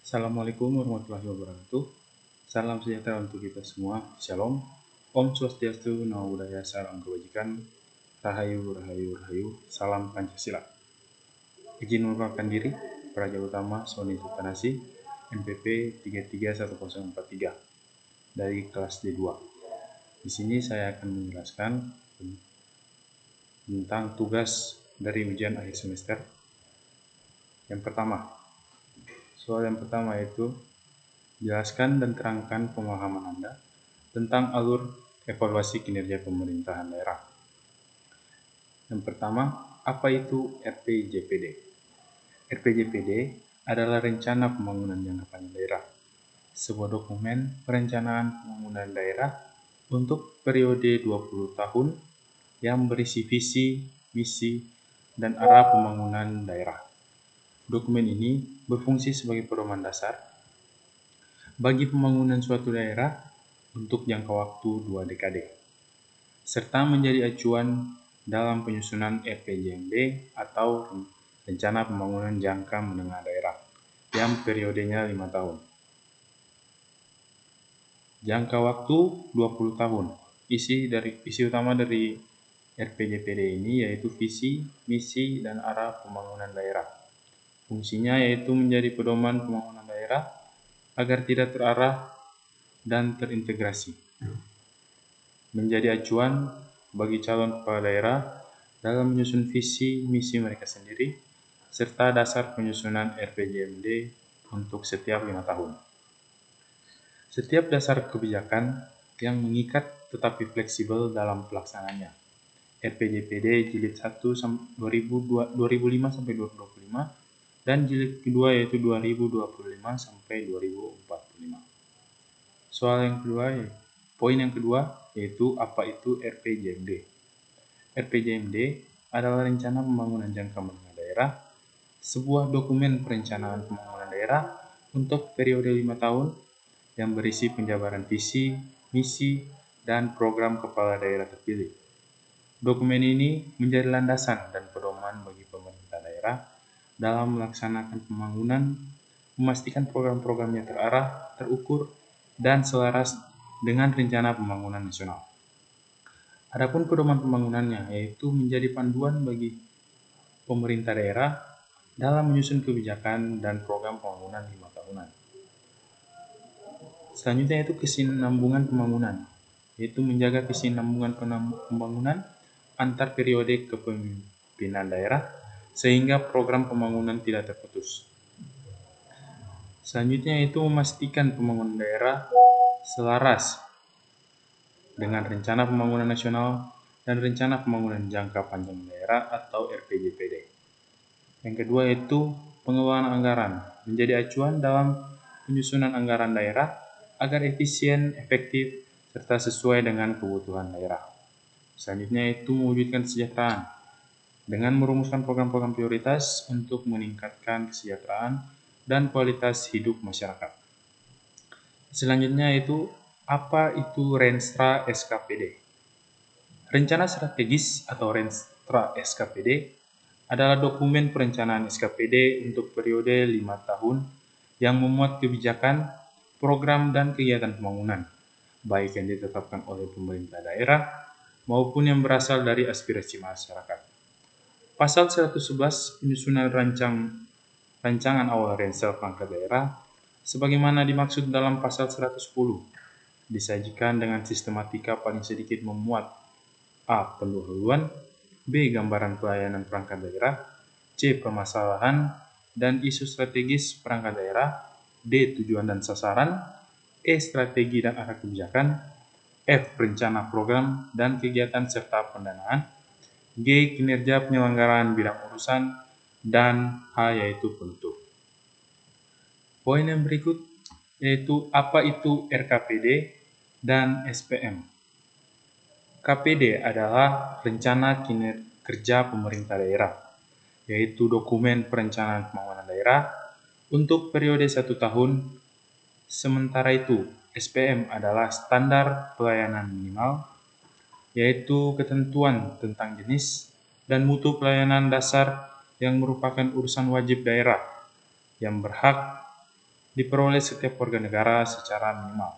Assalamualaikum warahmatullahi wabarakatuh. Salam sejahtera untuk kita semua. Shalom. Om Swastiastu, Namo Buddhaya, Salam Kebajikan. Rahayu, Rahayu, Rahayu. Salam Pancasila. Izin memperkenalkan diri, Praja Utama Sony Sultanasi, NPP 331043 dari kelas D2. Di sini saya akan menjelaskan tentang tugas dari ujian akhir semester. Yang pertama, soal yang pertama yaitu jelaskan dan terangkan pemahaman Anda tentang alur evaluasi kinerja pemerintahan daerah. Yang pertama, apa itu RPJPD? RPJPD adalah Rencana Pembangunan Jangka Panjang Daerah, sebuah dokumen perencanaan pembangunan daerah untuk periode 20 tahun yang berisi visi, misi, dan arah pembangunan daerah. Dokumen ini berfungsi sebagai pedoman dasar bagi pembangunan suatu daerah untuk jangka waktu 2 dekade, serta menjadi acuan dalam penyusunan RPJMD atau Rencana Pembangunan Jangka Menengah Daerah yang periodenya 5 tahun. Jangka waktu 20 tahun. Isi utama dari RPJPD ini yaitu visi, misi, dan arah pembangunan daerah. Fungsinya yaitu menjadi pedoman pembangunan daerah agar tidak terarah dan terintegrasi. Menjadi acuan bagi calon kepala daerah dalam menyusun visi misi mereka sendiri, serta dasar penyusunan RPJMD untuk setiap 5 tahun. Setiap dasar kebijakan yang mengikat tetapi fleksibel dalam pelaksanaannya. RPJPD Jilid 1 2005-2025 dan jilid kedua yaitu 2025-2045. Poin yang kedua yaitu apa itu RPJMD. RPJMD adalah Rencana Pembangunan Jangka Menengah Daerah, sebuah dokumen perencanaan pembangunan daerah untuk periode 5 tahun yang berisi penjabaran visi, misi, dan program kepala daerah terpilih. Dokumen ini menjadi landasan dan pedoman bagi pemerintah daerah dalam melaksanakan pembangunan, memastikan program-programnya terarah, terukur, dan selaras dengan rencana pembangunan nasional. Adapun pedoman pembangunannya yaitu menjadi panduan bagi pemerintah daerah dalam menyusun kebijakan dan program pembangunan 5 tahunan. Selanjutnya yaitu kesinambungan pembangunan, yaitu menjaga kesinambungan pembangunan antar periode kepemimpinan daerah sehingga program pembangunan tidak terputus. Selanjutnya yaitu memastikan pembangunan daerah selaras dengan Rencana Pembangunan Nasional dan Rencana Pembangunan Jangka Panjang Daerah atau RPJPD. Yang kedua yaitu pengelolaan anggaran, menjadi acuan dalam penyusunan anggaran daerah agar efisien, efektif, serta sesuai dengan kebutuhan daerah. Selanjutnya yaitu mewujudkan kesejahteraan dengan merumuskan program-program prioritas untuk meningkatkan kesejahteraan dan kualitas hidup masyarakat. Selanjutnya yaitu apa itu Renstra SKPD? Rencana Strategis atau Renstra SKPD adalah dokumen perencanaan SKPD untuk periode 5 tahun yang memuat kebijakan, program, dan kegiatan pembangunan, baik yang ditetapkan oleh pemerintah daerah maupun yang berasal dari aspirasi masyarakat. Pasal 111 penyusunan rancangan awal Renstra perangkat daerah sebagaimana dimaksud dalam pasal 110 disajikan dengan sistematika paling sedikit memuat A. Pendahuluan, B. Gambaran pelayanan perangkat daerah, C. Permasalahan dan isu strategis perangkat daerah, D. Tujuan dan sasaran, E. Strategi dan arah kebijakan, F. Rencana program dan kegiatan serta pendanaan, G. Kinerja penyelenggaraan bidang urusan, dan H. Yaitu penutup. Poin yang berikut yaitu apa itu RKPD dan SPM. KPD adalah Rencana Kerja Pemerintah Daerah, yaitu dokumen perencanaan pembangunan daerah untuk periode 1 tahun. Sementara itu, SPM adalah Standar Pelayanan Minimal, yaitu ketentuan tentang jenis dan mutu pelayanan dasar yang merupakan urusan wajib daerah yang berhak diperoleh setiap warga negara secara minimal.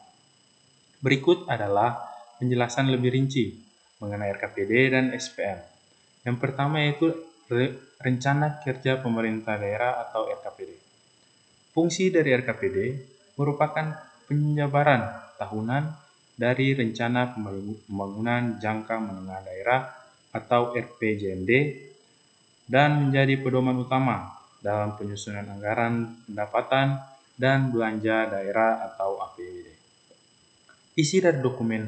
Berikut adalah penjelasan lebih rinci mengenai RKPD dan SPM. Yang pertama yaitu Rencana Kerja Pemerintah Daerah atau RKPD. Fungsi dari RKPD merupakan penjabaran tahunan dari Rencana Pembangunan Jangka Menengah Daerah atau RPJMD dan menjadi pedoman utama dalam penyusunan anggaran pendapatan dan belanja daerah atau APBD. Isi dari dokumen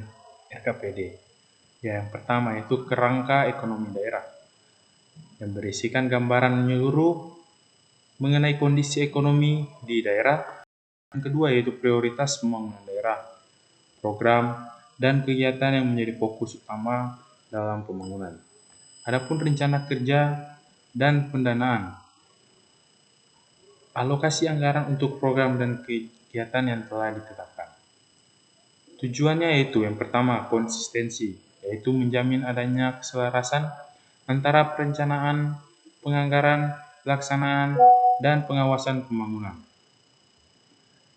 RKPD yang pertama itu kerangka ekonomi daerah yang berisikan gambaran menyeluruh mengenai kondisi ekonomi di daerah. Yang kedua yaitu prioritas pembangunan daerah, program, dan kegiatan yang menjadi fokus utama dalam pembangunan. Adapun rencana kerja dan pendanaan, alokasi anggaran untuk program dan kegiatan yang telah ditetapkan. Tujuannya yaitu yang pertama konsistensi, yaitu menjamin adanya keselarasan antara perencanaan, penganggaran, pelaksanaan, dan pengawasan pembangunan.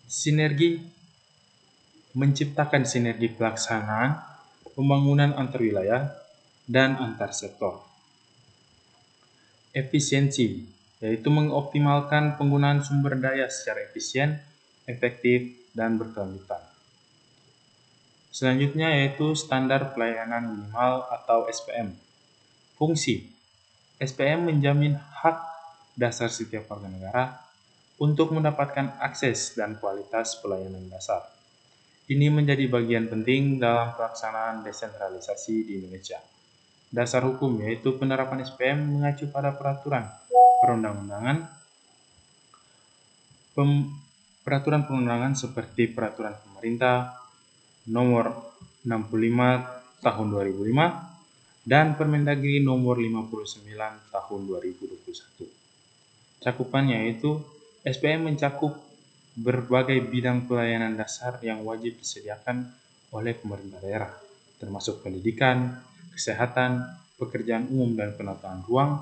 Sinergi, menciptakan sinergi pelaksanaan pembangunan antar wilayah dan antar sektor. Efisiensi, yaitu mengoptimalkan penggunaan sumber daya secara efisien, efektif, dan berkelanjutan. Selanjutnya yaitu standar pelayanan minimal atau SPM. Fungsi, SPM menjamin hak dasar setiap warga negara untuk mendapatkan akses dan kualitas pelayanan dasar. Ini menjadi bagian penting dalam pelaksanaan desentralisasi di Indonesia. Dasar hukum yaitu penerapan SPM mengacu pada peraturan perundangan seperti Peraturan Pemerintah Nomor 65 Tahun 2005 dan Permendagri Nomor 59 Tahun 2021. Cakupannya yaitu SPM mencakup berbagai bidang pelayanan dasar yang wajib disediakan oleh pemerintah daerah, termasuk pendidikan, kesehatan, pekerjaan umum dan penataan ruang,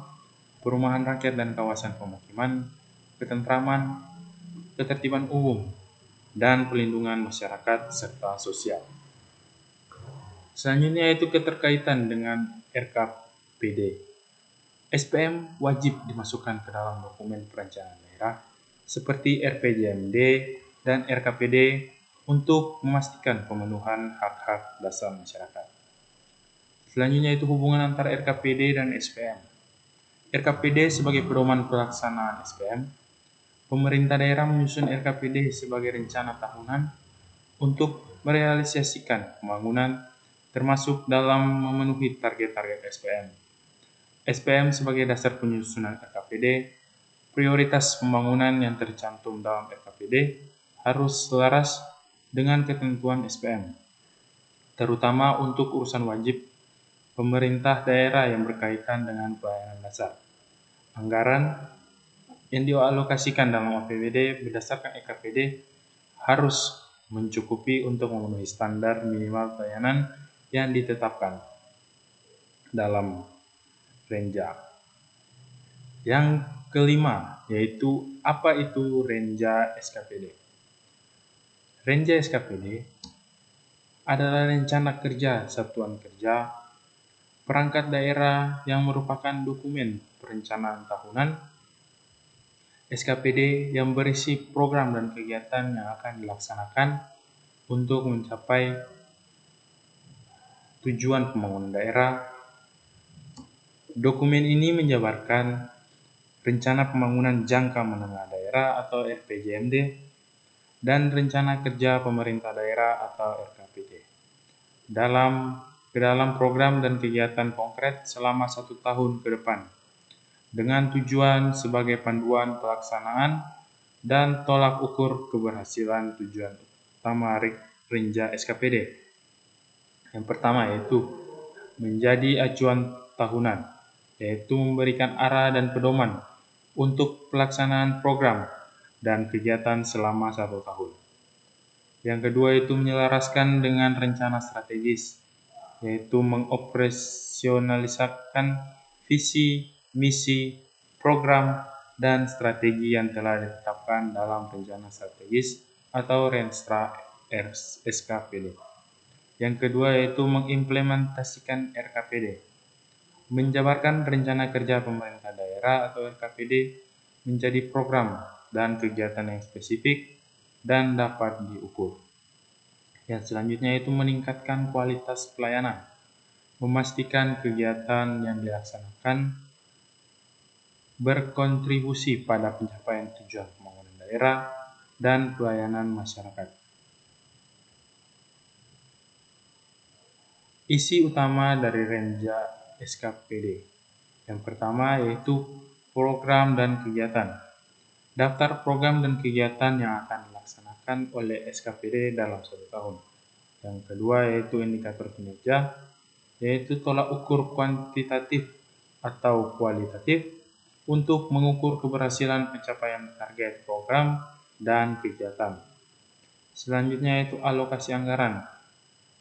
perumahan rakyat dan kawasan pemukiman, ketentraman, ketertiban umum, dan pelindungan masyarakat serta sosial. Selanjutnya yaitu keterkaitan dengan RKPD. SPM wajib dimasukkan ke dalam dokumen perencanaan daerah seperti RPJMD dan RKPD untuk memastikan pemenuhan hak-hak dasar masyarakat. Selanjutnya itu hubungan antara RKPD dan SPM. RKPD sebagai pedoman pelaksanaan SPM. Pemerintah daerah menyusun RKPD sebagai rencana tahunan untuk merealisasikan pembangunan termasuk dalam memenuhi target-target SPM. SPM sebagai dasar penyusunan RKPD, prioritas pembangunan yang tercantum dalam RKPD harus selaras dengan ketentuan SPM, terutama untuk urusan wajib pemerintah daerah yang berkaitan dengan pelayanan dasar. Anggaran yang dialokasikan dalam APBD berdasarkan RKPD harus mencukupi untuk memenuhi standar minimal pelayanan yang ditetapkan dalam Renja. Yang kelima, yaitu apa itu Renja SKPD. Renja SKPD adalah rencana kerja satuan kerja perangkat daerah yang merupakan dokumen perencanaan tahunan SKPD yang berisi program dan kegiatan yang akan dilaksanakan untuk mencapai tujuan pembangunan daerah. Dokumen ini menjabarkan Rencana Pembangunan Jangka Menengah Daerah atau RPJMD dan Rencana Kerja Pemerintah Daerah atau RKPD ke dalam program dan kegiatan konkret selama 1 tahun ke depan, dengan tujuan sebagai panduan pelaksanaan dan tolak ukur keberhasilan tujuan utama Renja SKPD. Yang pertama yaitu menjadi acuan tahunan, yaitu memberikan arah dan pedoman untuk pelaksanaan program dan kegiatan selama 1 tahun. Yang kedua itu menyelaraskan dengan rencana strategis, yaitu mengoperasionalisasikan visi, misi, program, dan strategi yang telah ditetapkan dalam rencana strategis atau Renstra SKPD. Yang kedua yaitu mengimplementasikan RKPD. Menjabarkan rencana kerja pemerintah daerah atau RKPD menjadi program dan kegiatan yang spesifik dan dapat diukur. Yang selanjutnya yaitu meningkatkan kualitas pelayanan. Memastikan kegiatan yang dilaksanakan berkontribusi pada pencapaian tujuan pembangunan daerah dan pelayanan masyarakat. Isi utama dari Renja SKPD. Yang pertama yaitu program dan kegiatan. Daftar program dan kegiatan yang akan dilaksanakan oleh SKPD dalam 1 tahun. Yang kedua yaitu indikator kinerja, yaitu tolak ukur kuantitatif atau kualitatif untuk mengukur keberhasilan pencapaian target program dan kegiatan. Selanjutnya yaitu alokasi anggaran,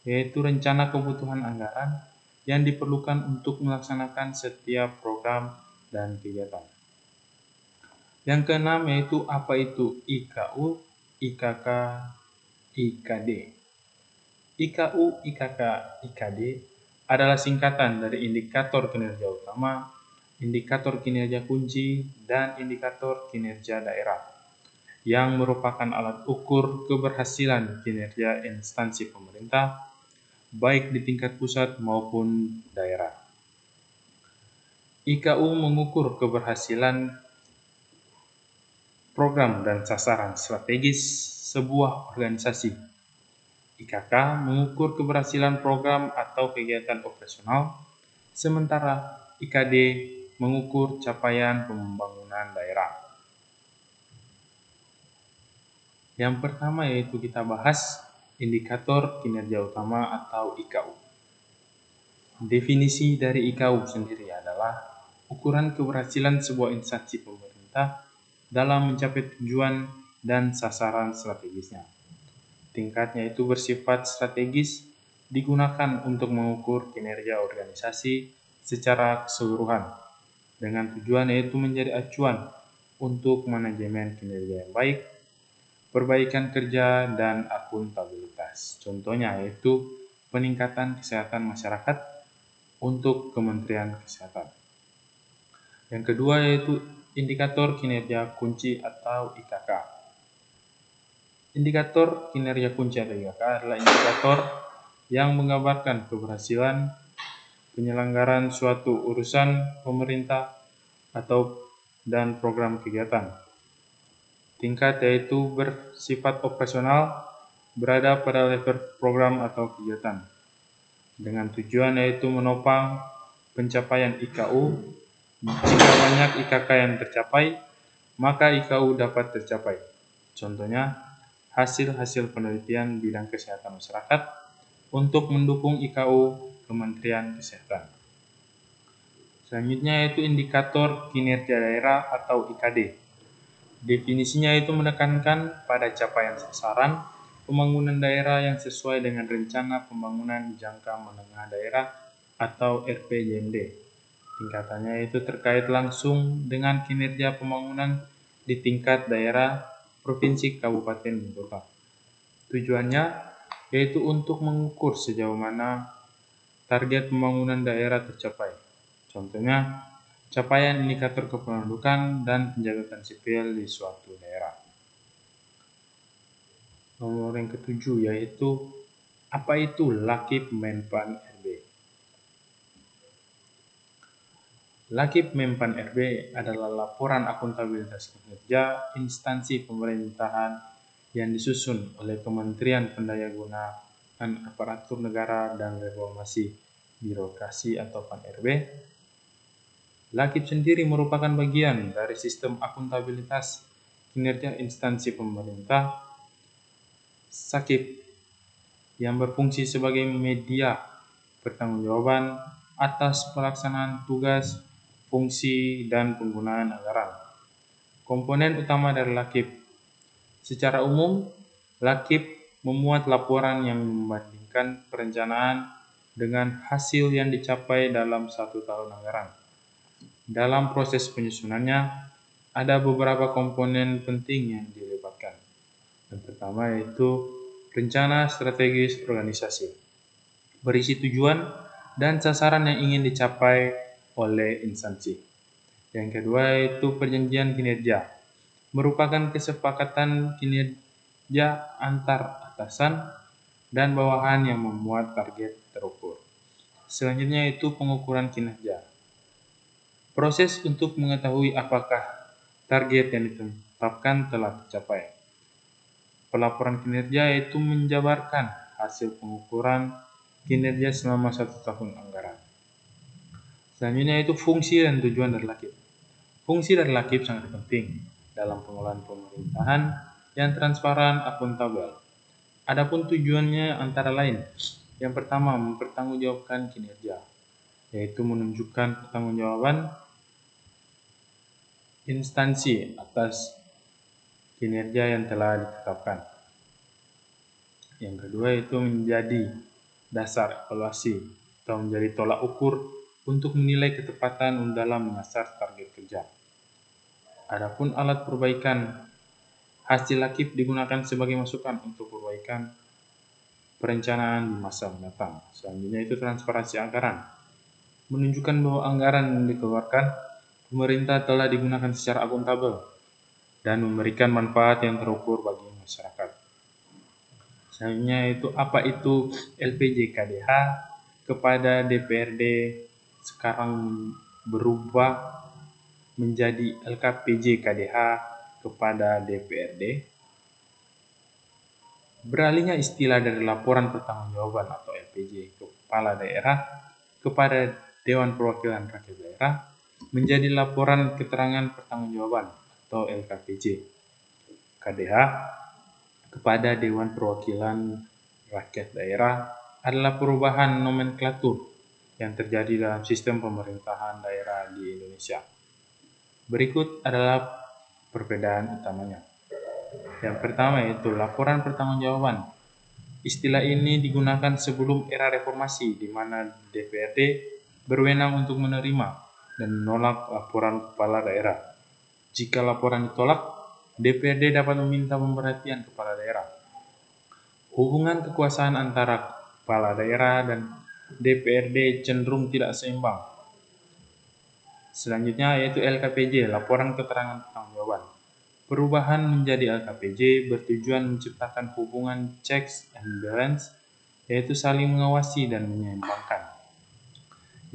yaitu rencana kebutuhan anggaran yang diperlukan untuk melaksanakan setiap program dan kegiatan. Yang keenam yaitu apa itu IKU, IKK, IKD. IKU, IKK, IKD adalah singkatan dari indikator kinerja utama, indikator kinerja kunci, dan indikator kinerja daerah, yang merupakan alat ukur keberhasilan kinerja instansi pemerintah, baik di tingkat pusat maupun daerah. IKU mengukur keberhasilan program dan sasaran strategis sebuah organisasi. IKK mengukur keberhasilan program atau kegiatan operasional, sementara IKD mengukur capaian pembangunan daerah. Yang pertama yaitu kita bahas indikator kinerja utama atau IKU. Definisi dari IKU sendiri adalah ukuran keberhasilan sebuah instansi pemerintah dalam mencapai tujuan dan sasaran strategisnya. Tingkatnya itu bersifat strategis, digunakan untuk mengukur kinerja organisasi secara keseluruhan, dengan tujuan yaitu menjadi acuan untuk manajemen kinerja yang baik, perbaikan kerja, dan akuntabilitas. Contohnya yaitu peningkatan kesehatan masyarakat untuk Kementerian Kesehatan. Yang kedua yaitu indikator kinerja kunci atau IKK. Indikator kinerja kunci atau IKK adalah indikator yang menggambarkan keberhasilan penyelenggaraan suatu urusan pemerintah dan program kegiatan. Tingkat yaitu bersifat operasional, berada pada level program atau kegiatan, dengan tujuan yaitu menopang pencapaian IKU. Jika banyak IKK yang tercapai, maka IKU dapat tercapai. Contohnya, hasil-hasil penelitian bidang kesehatan masyarakat untuk mendukung IKU Kementerian Kesehatan. Selanjutnya yaitu indikator kinerja daerah atau IKD. Definisinya itu menekankan pada capaian sasaran pembangunan daerah yang sesuai dengan rencana pembangunan jangka menengah daerah atau RPJMD. Tingkatannya itu terkait langsung dengan kinerja pembangunan di tingkat daerah, provinsi, kabupaten, dan kota. Tujuannya yaitu untuk mengukur sejauh mana target pembangunan daerah tercapai. Contohnya, capaian indikator kependudukan dan penjagaan sipil di suatu daerah. Nomor yang ketujuh yaitu apa itu Lakip Menpan RB. Lakip Menpan RB adalah laporan akuntabilitas kinerja instansi pemerintahan yang disusun oleh Kementerian Pendayagunaan Aparatur Negara dan Reformasi Birokrasi atau PAN-RB. Lakip sendiri merupakan bagian dari sistem akuntabilitas kinerja instansi pemerintah Sakip yang berfungsi sebagai media pertanggungjawaban atas pelaksanaan tugas, fungsi, dan penggunaan anggaran. Komponen utama dari Lakip. Secara umum, Lakip memuat laporan yang membandingkan perencanaan dengan hasil yang dicapai dalam 1 tahun anggaran. Dalam proses penyusunannya, ada beberapa komponen penting yang dilibatkan. Yang pertama yaitu rencana strategis organisasi, berisi tujuan dan sasaran yang ingin dicapai oleh instansi. Yang kedua yaitu perjanjian kinerja, merupakan kesepakatan kinerja antar atasan dan bawahan yang memuat target terukur. Selanjutnya yaitu pengukuran kinerja, proses untuk mengetahui apakah target yang ditetapkan telah tercapai. Pelaporan kinerja yaitu menjabarkan hasil pengukuran kinerja selama 1 tahun anggaran. Selanjutnya yaitu fungsi dan tujuan dari Lakip. Fungsi dari Lakip sangat penting dalam pengelolaan pemerintahan yang transparan, akuntabel. Adapun tujuannya antara lain, yang pertama mempertanggungjawabkan kinerja, yaitu menunjukkan pertanggungjawaban instansi atas kinerja yang telah ditetapkan. Yang kedua itu menjadi dasar evaluasi atau menjadi tolak ukur untuk menilai ketepatan dalam mengasar target kerja. Adapun alat perbaikan, hasil Lakip digunakan sebagai masukan untuk perbaikan perencanaan di masa mendatang. Selanjutnya itu transparansi anggaran, menunjukkan bahwa anggaran yang dikeluarkan pemerintah telah digunakan secara akuntabel dan memberikan manfaat yang terukur bagi masyarakat. Selanjutnya itu apa itu LPJ KDH kepada DPRD sekarang berubah menjadi LKPJ KDH kepada DPRD. Beralihnya istilah dari laporan pertanggungjawaban atau LPJ Kepala Daerah kepada Dewan Perwakilan Rakyat Daerah menjadi laporan keterangan pertanggungjawaban atau LKPJ KDH kepada Dewan Perwakilan Rakyat Daerah adalah perubahan nomenklatur yang terjadi dalam sistem pemerintahan daerah di Indonesia. Berikut adalah perbedaan utamanya. Yang pertama yaitu laporan pertanggungjawaban. Istilah ini digunakan sebelum era reformasi, di mana DPRD berwenang untuk menerima dan menolak laporan kepala daerah. Jika laporan ditolak, DPRD dapat meminta pemberhentian kepala daerah. Hubungan kekuasaan antara kepala daerah dan DPRD cenderung tidak seimbang. Selanjutnya yaitu LKPJ, laporan keterangan pertanggungjawaban. Perubahan menjadi LKPJ bertujuan menciptakan hubungan checks and balance, yaitu saling mengawasi dan menyeimbangkan,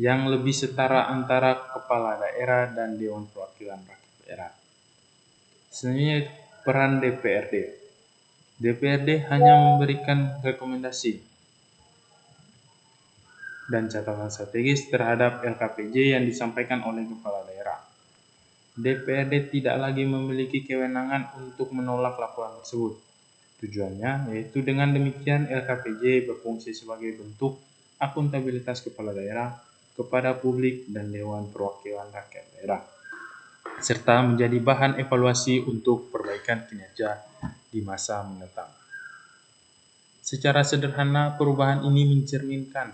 yang lebih setara antara kepala daerah dan Dewan Perwakilan Rakyat Daerah. Selanjutnya peran DPRD. DPRD hanya memberikan rekomendasi dan catatan strategis terhadap LKPJ yang disampaikan oleh kepala daerah. DPRD tidak lagi memiliki kewenangan untuk menolak laporan tersebut. Tujuannya yaitu dengan demikian LKPJ berfungsi sebagai bentuk akuntabilitas kepala daerah kepada publik dan Dewan Perwakilan Rakyat Daerah, serta menjadi bahan evaluasi untuk perbaikan kinerja di masa mendatang. Secara sederhana, perubahan ini mencerminkan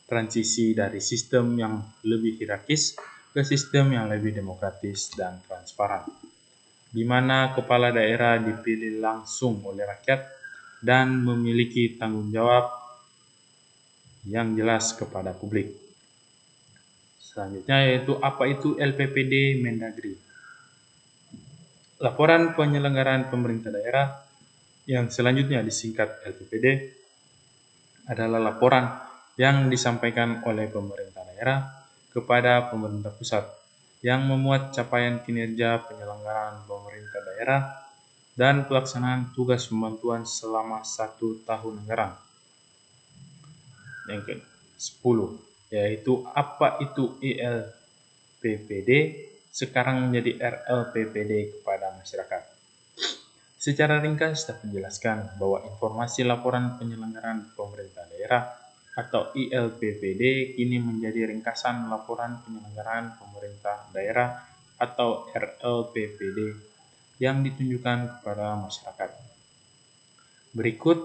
transisi dari sistem yang lebih hierarkis ke sistem yang lebih demokratis dan transparan, di mana kepala daerah dipilih langsung oleh rakyat dan memiliki tanggung jawab yang jelas kepada publik. Selanjutnya yaitu apa itu LPPD Mendagri. Laporan penyelenggaraan pemerintah daerah yang selanjutnya disingkat LPPD adalah laporan yang disampaikan oleh pemerintah daerah kepada pemerintah pusat yang memuat capaian kinerja penyelenggaraan pemerintah daerah dan pelaksanaan tugas pembantuan selama 1 tahun anggaran. Yang ke-10 yaitu apa itu ILPPD sekarang menjadi RLPPD kepada masyarakat. Secara ringkas dapat dijelaskan bahwa informasi laporan penyelenggaraan pemerintah daerah atau ILPPD kini menjadi ringkasan laporan penyelenggaraan pemerintah daerah atau RLPPD yang ditunjukkan kepada masyarakat. Berikut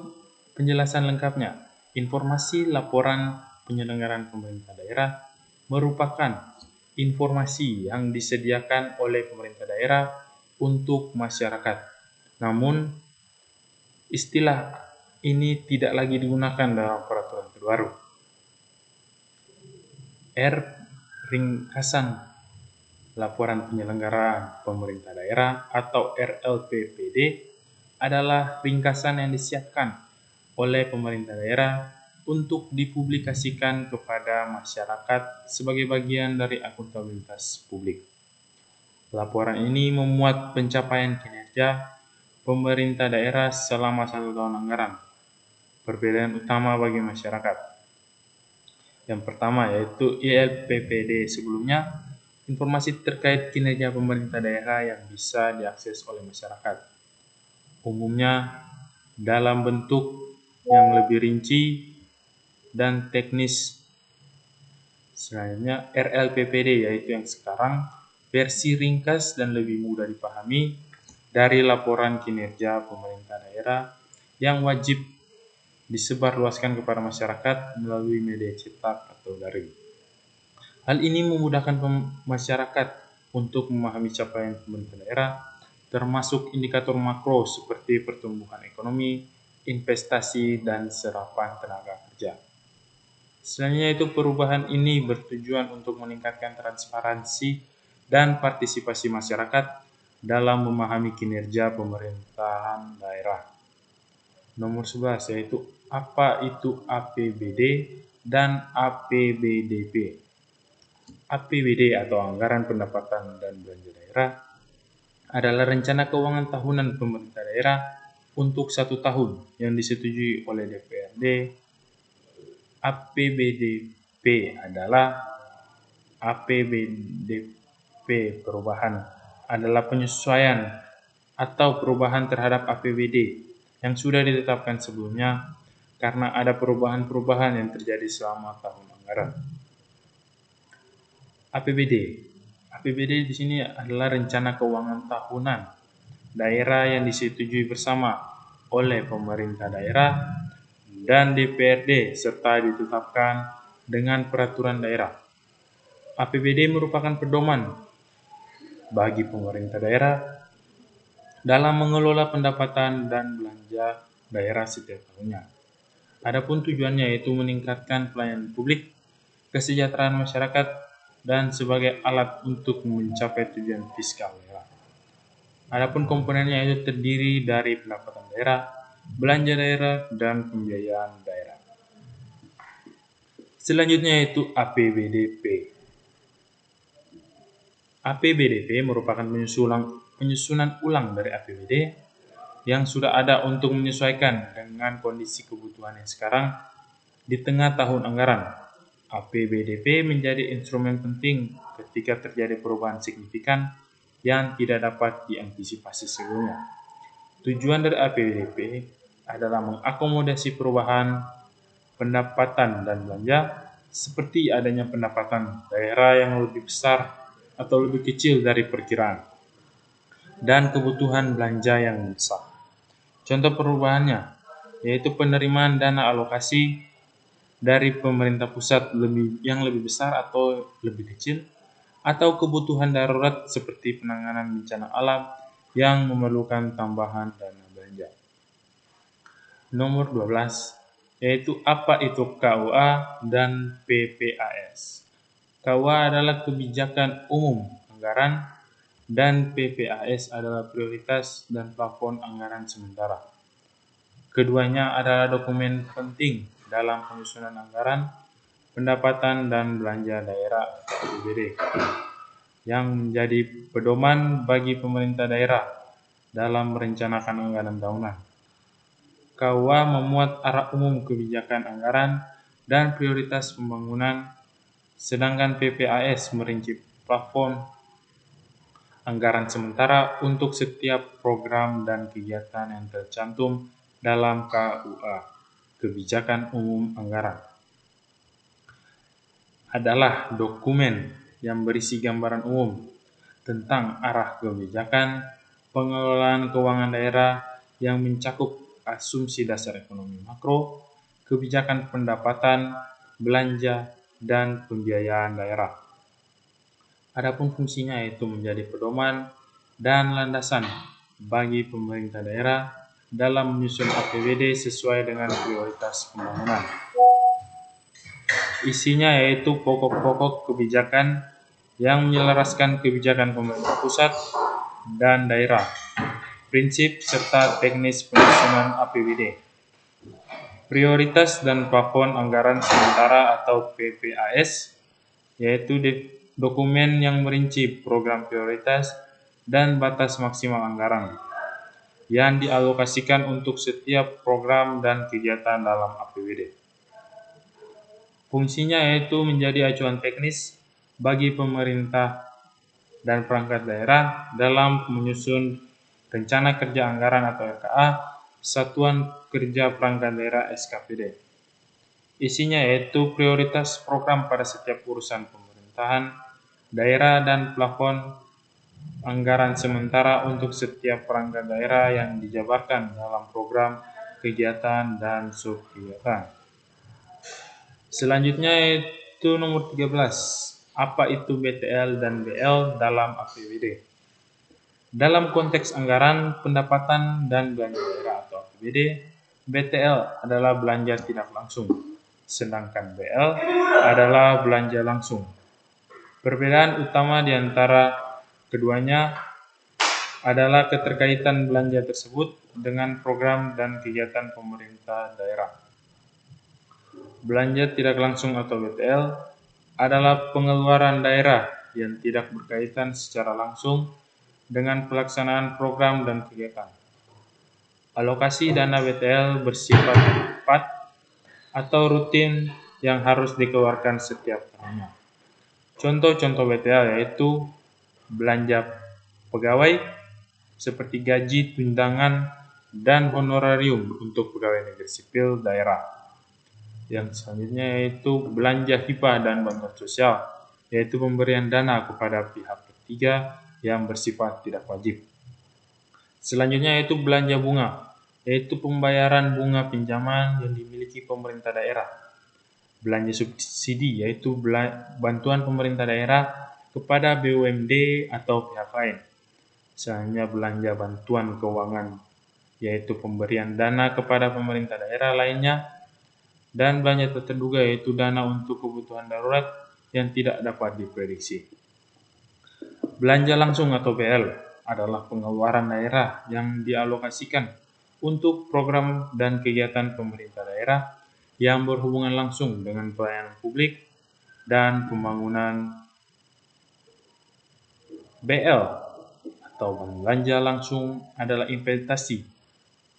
penjelasan lengkapnya. Informasi laporan penyelenggaraan pemerintah daerah merupakan informasi yang disediakan oleh pemerintah daerah untuk masyarakat. Namun, istilah ini tidak lagi digunakan dalam peraturan terbaru. R. Ringkasan Laporan Penyelenggaraan Pemerintah Daerah atau RLPPD adalah ringkasan yang disiapkan oleh pemerintah daerah untuk dipublikasikan kepada masyarakat sebagai bagian dari akuntabilitas publik. Laporan ini memuat pencapaian kinerja pemerintah daerah selama 1 tahun anggaran. Perbedaan utama bagi masyarakat. Yang pertama yaitu ILPPD sebelumnya, informasi terkait kinerja pemerintah daerah yang bisa diakses oleh masyarakat. Umumnya dalam bentuk yang lebih rinci dan teknis. Selanjutnya RLPPD yaitu yang sekarang versi ringkas dan lebih mudah dipahami dari laporan kinerja pemerintah daerah yang wajib disebarluaskan kepada masyarakat melalui media cetak atau daring. Hal ini memudahkan masyarakat untuk memahami capaian pemerintah daerah, termasuk indikator makro seperti pertumbuhan ekonomi, investasi, dan serapan tenaga kerja. Selanjutnya itu perubahan ini bertujuan untuk meningkatkan transparansi dan partisipasi masyarakat dalam memahami kinerja pemerintahan daerah. Nomor 11 yaitu apa itu APBD dan APBDP. APBD atau Anggaran Pendapatan dan Belanja Daerah adalah rencana keuangan tahunan pemerintah daerah untuk 1 tahun yang disetujui oleh DPRD. APBDP adalah APBDP perubahan adalah penyesuaian atau perubahan terhadap APBD yang sudah ditetapkan sebelumnya karena ada perubahan-perubahan yang terjadi selama tahun anggaran. APBD di sini adalah rencana keuangan tahunan daerah yang disetujui bersama oleh pemerintah daerah dan DPRD serta ditetapkan dengan peraturan daerah. APBD merupakan pedoman bagi pemerintah daerah dalam mengelola pendapatan dan belanja daerah setiap tahunnya. Adapun tujuannya yaitu meningkatkan pelayanan publik, kesejahteraan masyarakat, dan sebagai alat untuk mencapai tujuan fiskal daerah. Adapun komponennya itu terdiri dari pendapatan daerah, belanja daerah, dan pembiayaan daerah. Selanjutnya yaitu APBDP. APBDP merupakan penyusunan ulang dari APBD yang sudah ada untuk menyesuaikan dengan kondisi kebutuhan yang sekarang di tengah tahun anggaran. APBDP menjadi instrumen penting ketika terjadi perubahan signifikan yang tidak dapat diantisipasi sebelumnya. Tujuan dari APBDP adalah mengakomodasi perubahan pendapatan dan belanja seperti adanya pendapatan daerah yang lebih besar atau lebih kecil dari perkiraan dan kebutuhan belanja yang besar. Contoh perubahannya yaitu penerimaan dana alokasi dari pemerintah pusat yang lebih besar atau lebih kecil, atau kebutuhan darurat seperti penanganan bencana alam yang memerlukan tambahan dana belanja. Nomor 12 yaitu apa itu KUA dan PPAS. KUA adalah kebijakan umum anggaran dan PPAS adalah prioritas dan plafon anggaran sementara. Keduanya adalah dokumen penting dalam penyusunan anggaran, pendapatan, dan belanja daerah atau APBD yang menjadi pedoman bagi pemerintah daerah dalam merencanakan anggaran tahunan. KUA memuat arah umum kebijakan anggaran dan prioritas pembangunan, sedangkan PPAS merinci plafon anggaran sementara untuk setiap program dan kegiatan yang tercantum dalam KUA, Kebijakan Umum Anggaran. Adalah dokumen yang berisi gambaran umum tentang arah kebijakan pengelolaan keuangan daerah yang mencakup asumsi dasar ekonomi makro, kebijakan pendapatan, belanja, dan pembiayaan daerah. Adapun fungsinya yaitu menjadi pedoman dan landasan bagi pemerintah daerah dalam menyusun APBD sesuai dengan prioritas pembangunan. Isinya yaitu pokok-pokok kebijakan yang menyelaraskan kebijakan pemerintah pusat dan daerah, prinsip serta teknis penyusunan APBD, prioritas dan plafon anggaran sementara atau PPAS, yaitu dokumen yang merinci program prioritas dan batas maksimal anggaran yang dialokasikan untuk setiap program dan kegiatan dalam APBD. Fungsinya yaitu menjadi acuan teknis bagi pemerintah dan perangkat daerah dalam menyusun rencana kerja anggaran atau RKA, Satuan Kerja Perangkat Daerah SKPD. Isinya yaitu prioritas program pada setiap urusan pemerintahan daerah dan plafon anggaran sementara untuk setiap perangkat daerah yang dijabarkan dalam program, kegiatan, dan subkegiatan. Selanjutnya yaitu nomor 13. Apa itu BTL dan BL dalam APBD? Dalam konteks anggaran, pendapatan, dan belanja daerah atau APBD, BTL adalah belanja tidak langsung, sedangkan BL adalah belanja langsung. Perbedaan utama di antara keduanya adalah keterkaitan belanja tersebut dengan program dan kegiatan pemerintah daerah. Belanja tidak langsung atau BTL adalah pengeluaran daerah yang tidak berkaitan secara langsung dengan pelaksanaan program dan kegiatan. Alokasi dana BTL bersifat tepat atau rutin yang harus dikeluarkan setiap tahunnya. Contoh-contoh BTL yaitu belanja pegawai seperti gaji, tunjangan, dan honorarium untuk pegawai negeri sipil daerah. Yang selanjutnya yaitu belanja hibah dan bantuan sosial, yaitu pemberian dana kepada pihak ketiga yang bersifat tidak wajib. Selanjutnya yaitu belanja bunga, yaitu pembayaran bunga pinjaman yang dimiliki pemerintah daerah. Belanja subsidi, yaitu bantuan pemerintah daerah kepada BUMD atau pihak lain. Selanjutnya belanja bantuan keuangan, yaitu pemberian dana kepada pemerintah daerah lainnya. Dan belanja tak terduga yaitu dana untuk kebutuhan darurat yang tidak dapat diprediksi. Belanja langsung atau BL adalah pengeluaran daerah yang dialokasikan untuk program dan kegiatan pemerintah daerah yang berhubungan langsung dengan pelayanan publik dan pembangunan. BL atau belanja langsung adalah investasi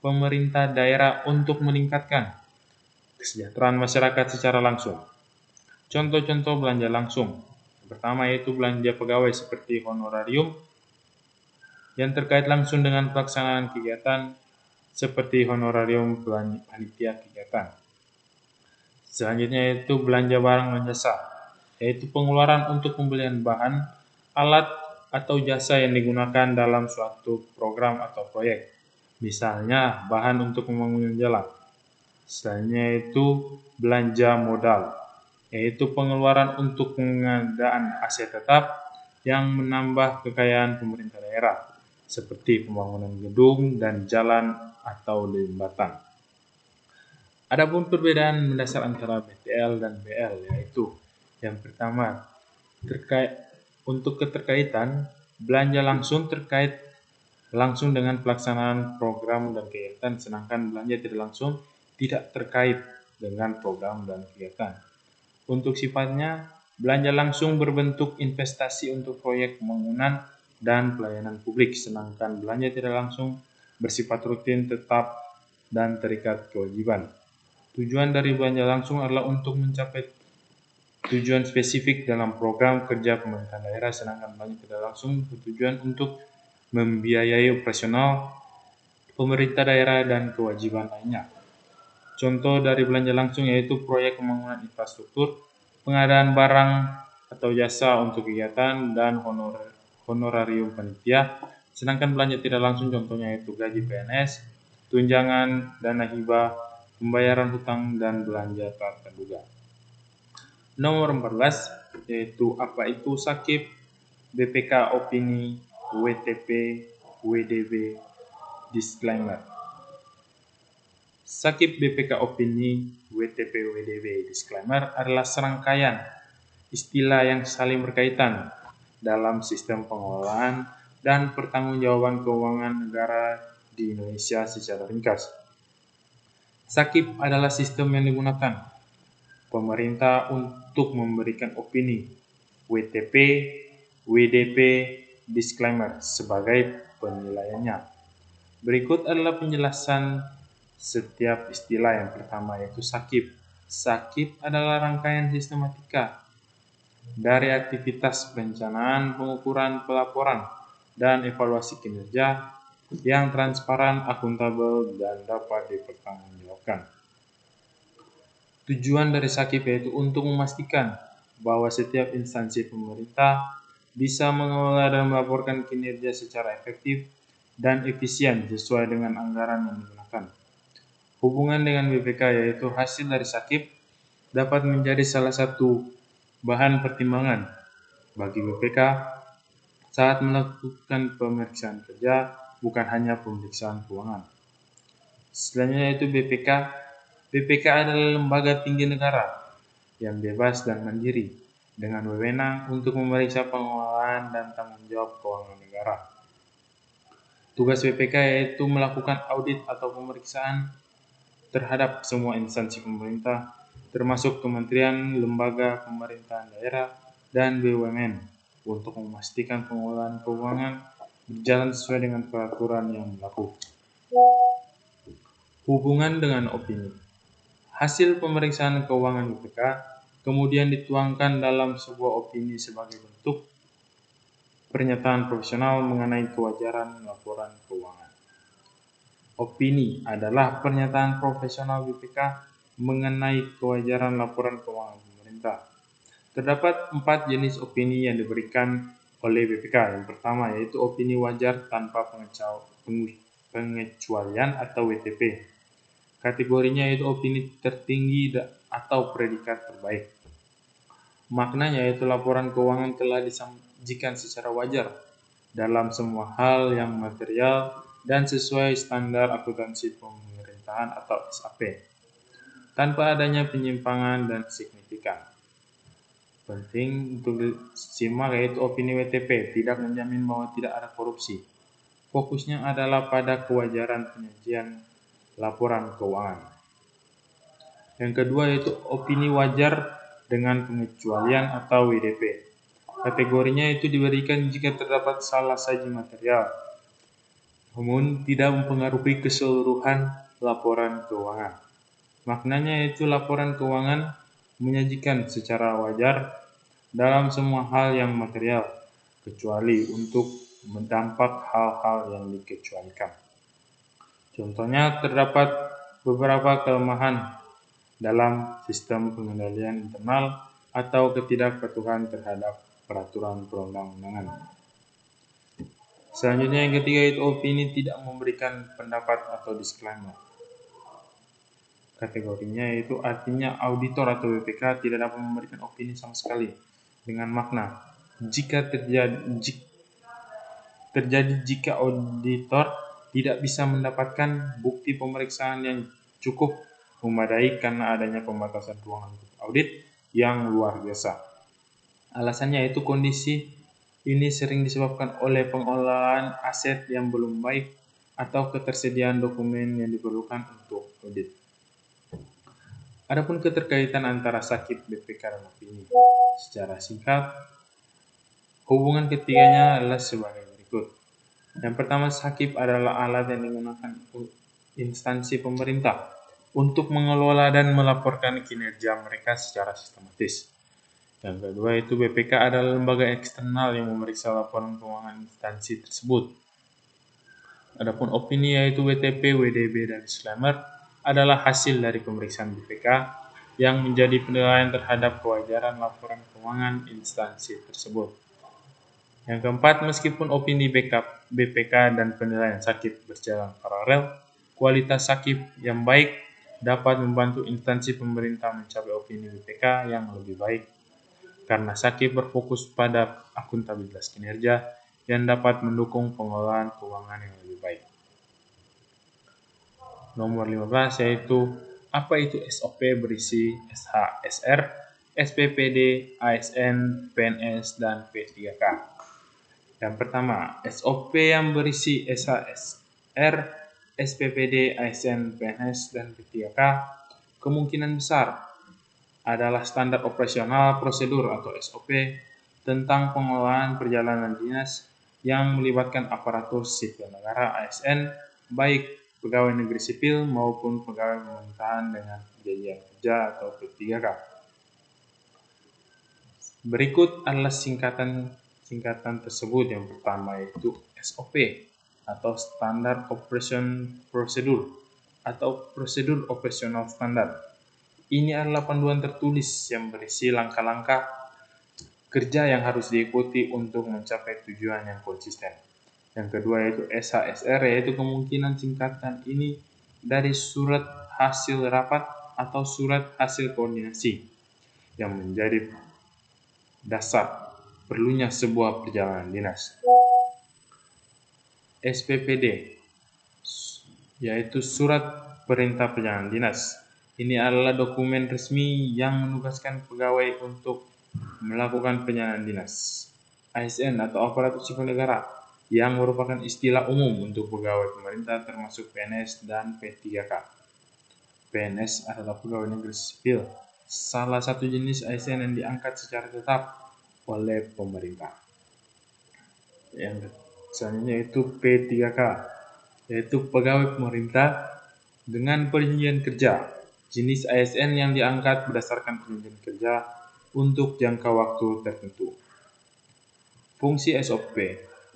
pemerintah daerah untuk meningkatkan kesejahteraan masyarakat secara langsung. Contoh-contoh belanja langsung. Yang pertama yaitu belanja pegawai seperti honorarium yang terkait langsung dengan pelaksanaan kegiatan seperti honorarium panitia kegiatan. Selanjutnya yaitu belanja barang dan jasa, yaitu pengeluaran untuk pembelian bahan, alat, atau jasa yang digunakan dalam suatu program atau proyek. Misalnya bahan untuk pembangunan jalan. Selanjutnya itu belanja modal, yaitu pengeluaran untuk pengadaan aset tetap yang menambah kekayaan pemerintah daerah, seperti pembangunan gedung dan jalan atau jembatan. Adapun perbedaan mendasar antara BTL dan BL yaitu yang pertama untuk keterkaitan, belanja langsung terkait langsung dengan pelaksanaan program dan kegiatan, sedangkan belanja tidak langsung tidak terkait dengan program dan kegiatan. Untuk sifatnya, belanja langsung berbentuk investasi untuk proyek pembangunan dan pelayanan publik, sedangkan belanja tidak langsung bersifat rutin, tetap, dan terikat kewajiban. Tujuan dari belanja langsung adalah untuk mencapai tujuan spesifik dalam program kerja pemerintah daerah, sedangkan belanja tidak langsung bertujuan untuk membiayai operasional pemerintah daerah dan kewajiban lainnya. Contoh dari belanja langsung yaitu proyek pembangunan infrastruktur, pengadaan barang atau jasa untuk kegiatan, dan honorarium panitia. Sedangkan belanja tidak langsung contohnya yaitu gaji PNS, tunjangan, dana hibah, pembayaran hutang, dan belanja tak terduga. Nomor 14 yaitu apa itu SAKIP, BPK opini, WTP, WDB, disclaimer. Sakip BPK opini, WTP, WDB, disclaimer adalah serangkaian istilah yang saling berkaitan dalam sistem pengelolaan dan pertanggungjawaban keuangan negara di Indonesia secara ringkas. Sakip adalah sistem yang digunakan pemerintah untuk memberikan opini, WTP, WDP, disclaimer sebagai penilaiannya. Berikut adalah penjelasan setiap istilah. Yang pertama yaitu sakip. Sakip adalah rangkaian sistematika dari aktivitas perencanaan, pengukuran, pelaporan, dan evaluasi kinerja yang transparan, akuntabel, dan dapat dipertanggungjawabkan. Tujuan dari sakip yaitu untuk memastikan bahwa setiap instansi pemerintah bisa mengelola dan melaporkan kinerja secara efektif dan efisien sesuai dengan anggaran yang digunakan. Hubungan dengan BPK yaitu hasil dari sakip dapat menjadi salah satu bahan pertimbangan bagi BPK saat melakukan pemeriksaan kerja, bukan hanya pemeriksaan keuangan. Selanjutnya yaitu BPK. BPK adalah lembaga tinggi negara yang bebas dan mandiri dengan wewenang untuk memeriksa pengelolaan dan tanggung jawab keuangan negara. Tugas BPK yaitu melakukan audit atau pemeriksaan terhadap semua instansi pemerintah, termasuk kementerian, lembaga pemerintahan daerah, dan BUMN, untuk memastikan pengelolaan keuangan berjalan sesuai dengan peraturan yang berlaku. Hubungan dengan opini. Hasil pemeriksaan keuangan BPK kemudian dituangkan dalam sebuah opini sebagai bentuk pernyataan profesional mengenai kewajaran laporan keuangan. Opini adalah pernyataan profesional BPK mengenai kewajaran laporan keuangan pemerintah. Terdapat 4 jenis opini yang diberikan oleh BPK. Yang pertama yaitu opini wajar tanpa pengecualian atau WTP. Kategorinya yaitu opini tertinggi atau predikat terbaik. Maknanya yaitu laporan keuangan telah disajikan secara wajar dalam semua hal yang material dan sesuai standar akuntansi pemerintahan atau SAP, tanpa adanya penyimpangan dan signifikan. Penting untuk disimak yaitu opini WTP tidak menjamin bahwa tidak ada korupsi. Fokusnya adalah pada kewajaran penyajian laporan keuangan. Yang kedua yaitu opini wajar dengan pengecualian atau WDP. Kategorinya itu diberikan jika terdapat salah saji material, namun tidak mempengaruhi keseluruhan laporan keuangan. Maknanya yaitu laporan keuangan menyajikan secara wajar dalam semua hal yang material, kecuali untuk mendampak hal-hal yang dikecualikan. Contohnya terdapat beberapa kelemahan dalam sistem pengendalian internal atau ketidakpatuhan terhadap peraturan perundang-undangan. Selanjutnya yang ketiga itu opini tidak memberikan pendapat atau disclaimer. Kategorinya yaitu artinya auditor atau BPK tidak dapat memberikan opini sama sekali, dengan makna jika terjadi jika auditor tidak bisa mendapatkan bukti pemeriksaan yang cukup memadai karena adanya pembatasan ruang lingkup audit yang luar biasa. Alasannya yaitu kondisi ini sering disebabkan oleh pengelolaan aset yang belum baik atau ketersediaan dokumen yang diperlukan untuk audit. Adapun keterkaitan antara sakip, BPK, dan opini. Secara singkat, hubungan ketiganya adalah sebagai berikut. Yang pertama, sakip adalah alat yang digunakan instansi pemerintah untuk mengelola dan melaporkan kinerja mereka secara sistematis. Yang kedua itu BPK adalah lembaga eksternal yang memeriksa laporan keuangan instansi tersebut. Adapun opini yaitu WTP, WDB, dan disclaimer adalah hasil dari pemeriksaan BPK yang menjadi penilaian terhadap kewajaran laporan keuangan instansi tersebut. Yang keempat, meskipun opini BPK dan penilaian sakip berjalan paralel, kualitas sakip yang baik dapat membantu instansi pemerintah mencapai opini BPK yang lebih baik. Karena sakip berfokus pada akuntabilitas kinerja yang dapat mendukung pengelolaan keuangan yang lebih baik. Nomor 15 yaitu apa itu SOP berisi SHSR, SPPD, ASN, PNS, dan P3K. Yang pertama, SOP yang berisi SHSR, SPPD, ASN, PNS, dan P3K kemungkinan besar adalah standar operasional prosedur atau SOP tentang pengelolaan perjalanan dinas yang melibatkan aparatur sipil negara ASN, baik pegawai negeri sipil maupun pegawai pemerintahan dengan perjanjian kerja atau P3K. Berikut adalah singkatan tersebut. Yang pertama yaitu SOP atau Standard Operation Procedure atau Prosedur Operasional Standar. Ini adalah panduan tertulis yang berisi langkah-langkah kerja yang harus diikuti untuk mencapai tujuan yang konsisten. Yang kedua yaitu SHSR, yaitu kemungkinan singkatan ini dari surat hasil rapat atau surat hasil koordinasi yang menjadi dasar perlunya sebuah perjalanan dinas. SPPD yaitu surat perintah perjalanan dinas. Ini adalah dokumen resmi yang menugaskan pegawai untuk melakukan perjalanan dinas. ASN atau aparatur sipil negara yang merupakan istilah umum untuk pegawai pemerintah termasuk PNS dan P3K. PNS adalah pegawai negeri sipil, salah satu jenis ASN yang diangkat secara tetap oleh pemerintah. Yang selanjutnya itu P3K, yaitu pegawai pemerintah dengan perjanjian kerja, jenis ASN yang diangkat berdasarkan perjanjian kerja untuk jangka waktu tertentu. Fungsi SOP.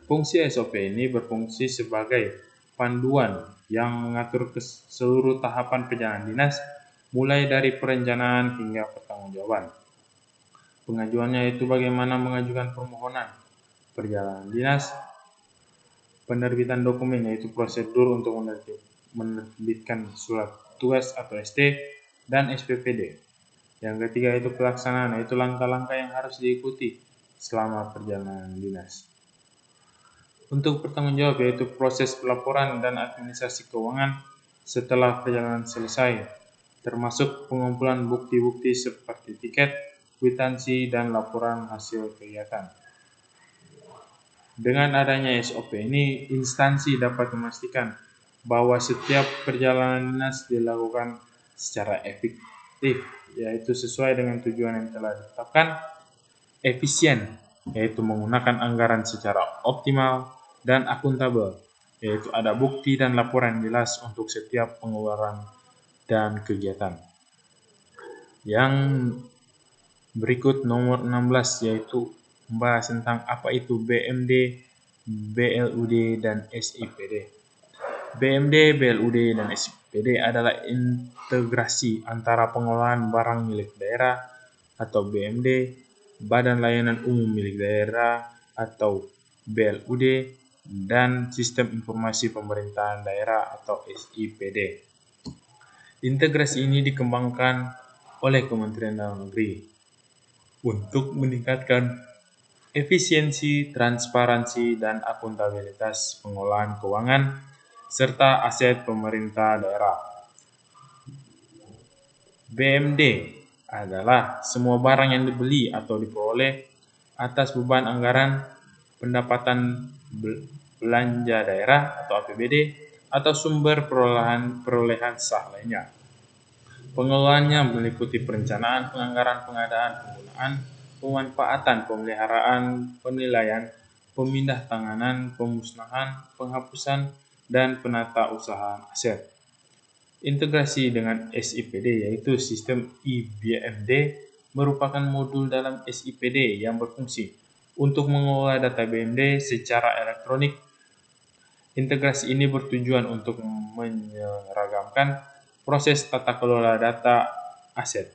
Fungsi SOP ini berfungsi sebagai panduan yang mengatur seluruh tahapan perjalanan dinas, mulai dari perencanaan hingga pertanggungjawaban. Pengajuannya itu bagaimana mengajukan permohonan perjalanan dinas, penerbitan dokumen yaitu prosedur untuk menerbitkan surat tugas atau ST, dan SPPD. Yang ketiga itu pelaksanaan, yaitu langkah-langkah yang harus diikuti selama perjalanan dinas. Untuk pertanggungjawab yaitu proses pelaporan dan administrasi keuangan setelah perjalanan selesai, termasuk pengumpulan bukti-bukti seperti tiket, kwitansi, dan laporan hasil kegiatan. Dengan adanya SOP ini, instansi dapat memastikan bahwa setiap perjalanan dinas dilakukan secara efektif, yaitu sesuai dengan tujuan yang telah ditetapkan, efisien, yaitu menggunakan anggaran secara optimal, dan akuntabel, yaitu ada bukti dan laporan jelas untuk setiap pengeluaran dan kegiatan. Yang berikut nomor 16 yaitu membahas tentang apa itu BMD, BLUD, dan SIPD. BMD, BLUD, dan SIPD adalah integrasi antara pengelolaan barang milik daerah atau BMD, Badan Layanan Umum milik daerah atau BLUD, dan Sistem Informasi Pemerintahan Daerah atau SIPD. Integrasi ini dikembangkan oleh Kementerian Dalam Negeri untuk meningkatkan efisiensi, transparansi, dan akuntabilitas pengelolaan keuangan serta aset pemerintah daerah. BMD adalah semua barang yang dibeli atau diperoleh atas beban anggaran pendapatan belanja daerah atau APBD atau sumber perolehan sah lainnya. Pengelolaannya meliputi perencanaan, penganggaran, pengadaan, penggunaan, pemanfaatan, pemeliharaan, penilaian, pemindah tanganan, pemusnahan, penghapusan, dan penata usahaan aset. Integrasi dengan SIPD yaitu sistem IBMD merupakan modul dalam SIPD yang berfungsi untuk mengelola data BMD secara elektronik. Integrasi ini bertujuan untuk menyeragamkan proses tata kelola data aset,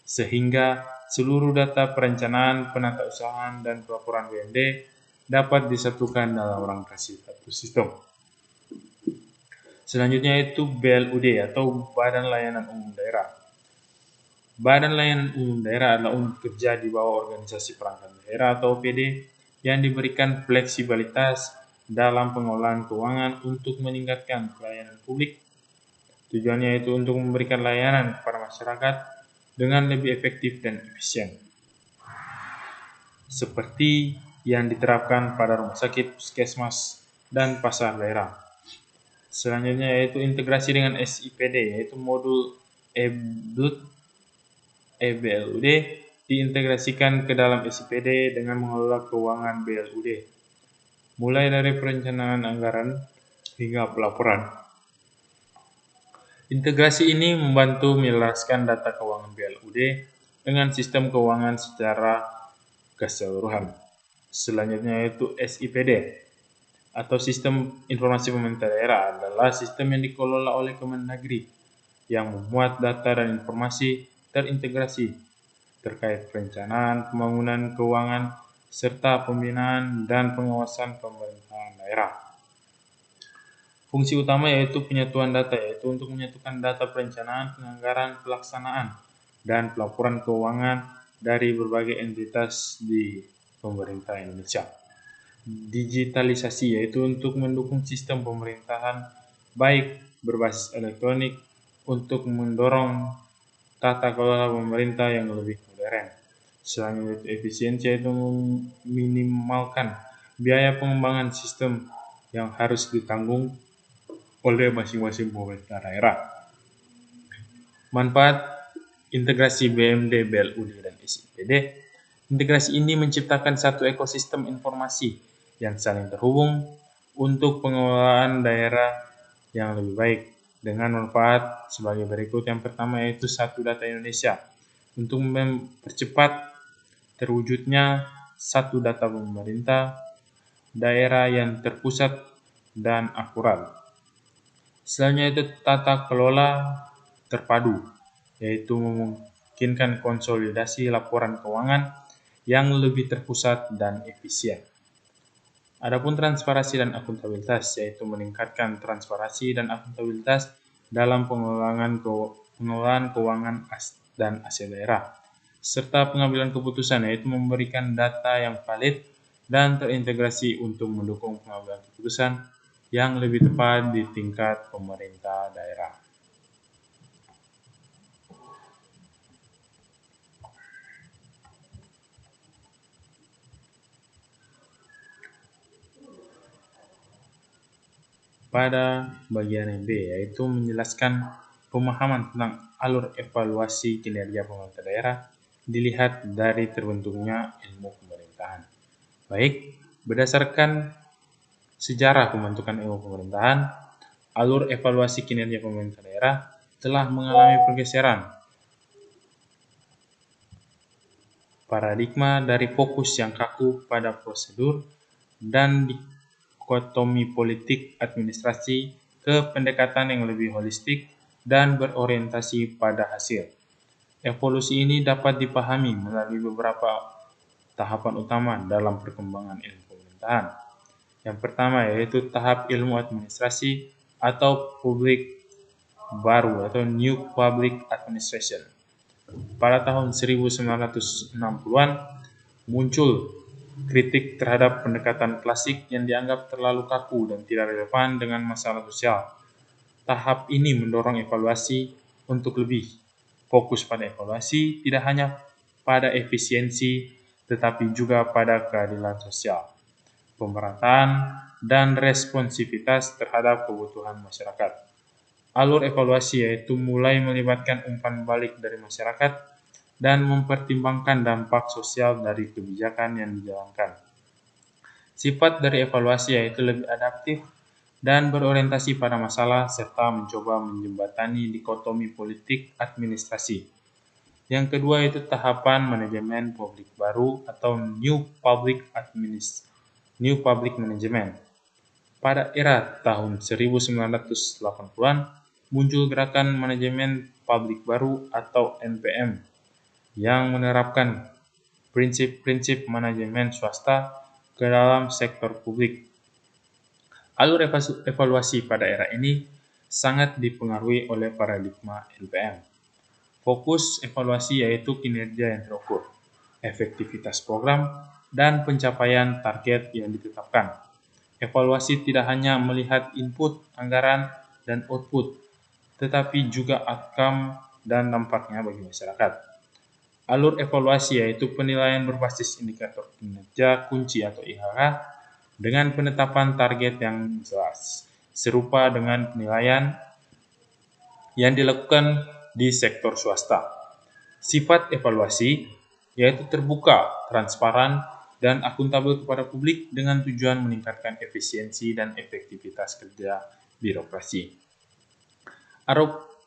sehingga seluruh data perencanaan, penatausahaan, dan pelaporan BMD dapat disatukan dalam rangka satu sistem. Selanjutnya itu BLUD atau Badan Layanan Umum Daerah. Badan Layanan Umum Daerah adalah unit kerja di bawah Organisasi Perangkat Daerah atau OPD yang diberikan fleksibilitas dalam pengelolaan keuangan untuk meningkatkan pelayanan publik. Tujuannya itu untuk memberikan layanan kepada masyarakat dengan lebih efektif dan efisien, seperti yang diterapkan pada rumah sakit, puskesmas, dan pasar daerah. Selanjutnya yaitu integrasi dengan SIPD, yaitu modul EBLUD diintegrasikan ke dalam SIPD dengan mengelola keuangan BLUD, mulai dari perencanaan anggaran hingga pelaporan. Integrasi ini membantu menyelaraskan data keuangan BLUD dengan sistem keuangan secara keseluruhan. Selanjutnya yaitu SIPD atau Sistem Informasi Pemerintah Daerah adalah sistem yang dikelola oleh Kemendagri yang memuat data dan informasi terintegrasi terkait perencanaan, pembangunan keuangan, serta pembinaan dan pengawasan pemerintahan daerah. Fungsi utama yaitu penyatuan data, yaitu untuk menyatukan data perencanaan, penganggaran, pelaksanaan, dan pelaporan keuangan dari berbagai entitas di pemerintah Indonesia. Digitalisasi yaitu untuk mendukung sistem pemerintahan baik berbasis elektronik untuk mendorong tata kelola pemerintah yang lebih modern. Selanjutnya efisiensi yaitu meminimalkan biaya pengembangan sistem yang harus ditanggung oleh masing-masing pemerintah daerah. Manfaat integrasi BMD, BLUD, dan SIPD. Integrasi ini menciptakan satu ekosistem informasi yang saling terhubung untuk pengelolaan daerah yang lebih baik dengan manfaat sebagai berikut. Yang pertama yaitu Satu Data Indonesia untuk mempercepat terwujudnya satu data pemerintah daerah yang terpusat dan akurat. Selanjutnya itu tata kelola terpadu, yaitu memungkinkan konsolidasi laporan keuangan yang lebih terpusat dan efisien. Adapun transparansi dan akuntabilitas, yaitu meningkatkan transparansi dan akuntabilitas dalam pengelolaan keuangan dan aset daerah, serta pengambilan keputusan, yaitu memberikan data yang valid dan terintegrasi untuk mendukung pengambilan keputusan yang lebih tepat di tingkat pemerintah daerah. Pada bagian yang B, yaitu menjelaskan pemahaman tentang alur evaluasi kinerja pemerintah daerah dilihat dari terbentuknya ilmu pemerintahan. Baik, berdasarkan sejarah pembentukan ilmu pemerintahan, alur evaluasi kinerja pemerintah daerah telah mengalami pergeseran paradigma dari fokus yang kaku pada prosedur dan dikotomi politik administrasi ke pendekatan yang lebih holistik dan berorientasi pada hasil. Evolusi ini dapat dipahami melalui beberapa tahapan utama dalam perkembangan ilmu pemerintahan. Yang pertama yaitu tahap ilmu administrasi atau publik baru atau New Public Administration. Pada tahun 1960-an muncul kritik terhadap pendekatan klasik yang dianggap terlalu kaku dan tidak relevan dengan masalah sosial. Tahap ini mendorong evaluasi untuk lebih fokus pada evaluasi, tidak hanya pada efisiensi, tetapi juga pada keadilan sosial, pemerataan, dan responsivitas terhadap kebutuhan masyarakat. Alur evaluasi yaitu mulai melibatkan umpan balik dari masyarakat dan mempertimbangkan dampak sosial dari kebijakan yang dijalankan. Sifat dari evaluasi yaitu lebih adaptif dan berorientasi pada masalah serta mencoba menjembatani dikotomi politik administrasi. Yang kedua yaitu tahapan manajemen publik baru atau New Public Management. Pada era tahun 1980-an, muncul gerakan manajemen publik baru atau NPM yang menerapkan prinsip-prinsip manajemen swasta ke dalam sektor publik. Alur evaluasi pada era ini sangat dipengaruhi oleh paradigma NPM. Fokus evaluasi yaitu kinerja yang terukur, efektivitas program, dan pencapaian target yang ditetapkan. Evaluasi tidak hanya melihat input, anggaran, dan output, tetapi juga outcome dan dampaknya bagi masyarakat. Alur evaluasi yaitu penilaian berbasis indikator kinerja kunci atau IHK dengan penetapan target yang jelas, serupa dengan penilaian yang dilakukan di sektor swasta. Sifat evaluasi yaitu terbuka, transparan, dan akuntabel kepada publik dengan tujuan meningkatkan efisiensi dan efektivitas kerja birokrasi.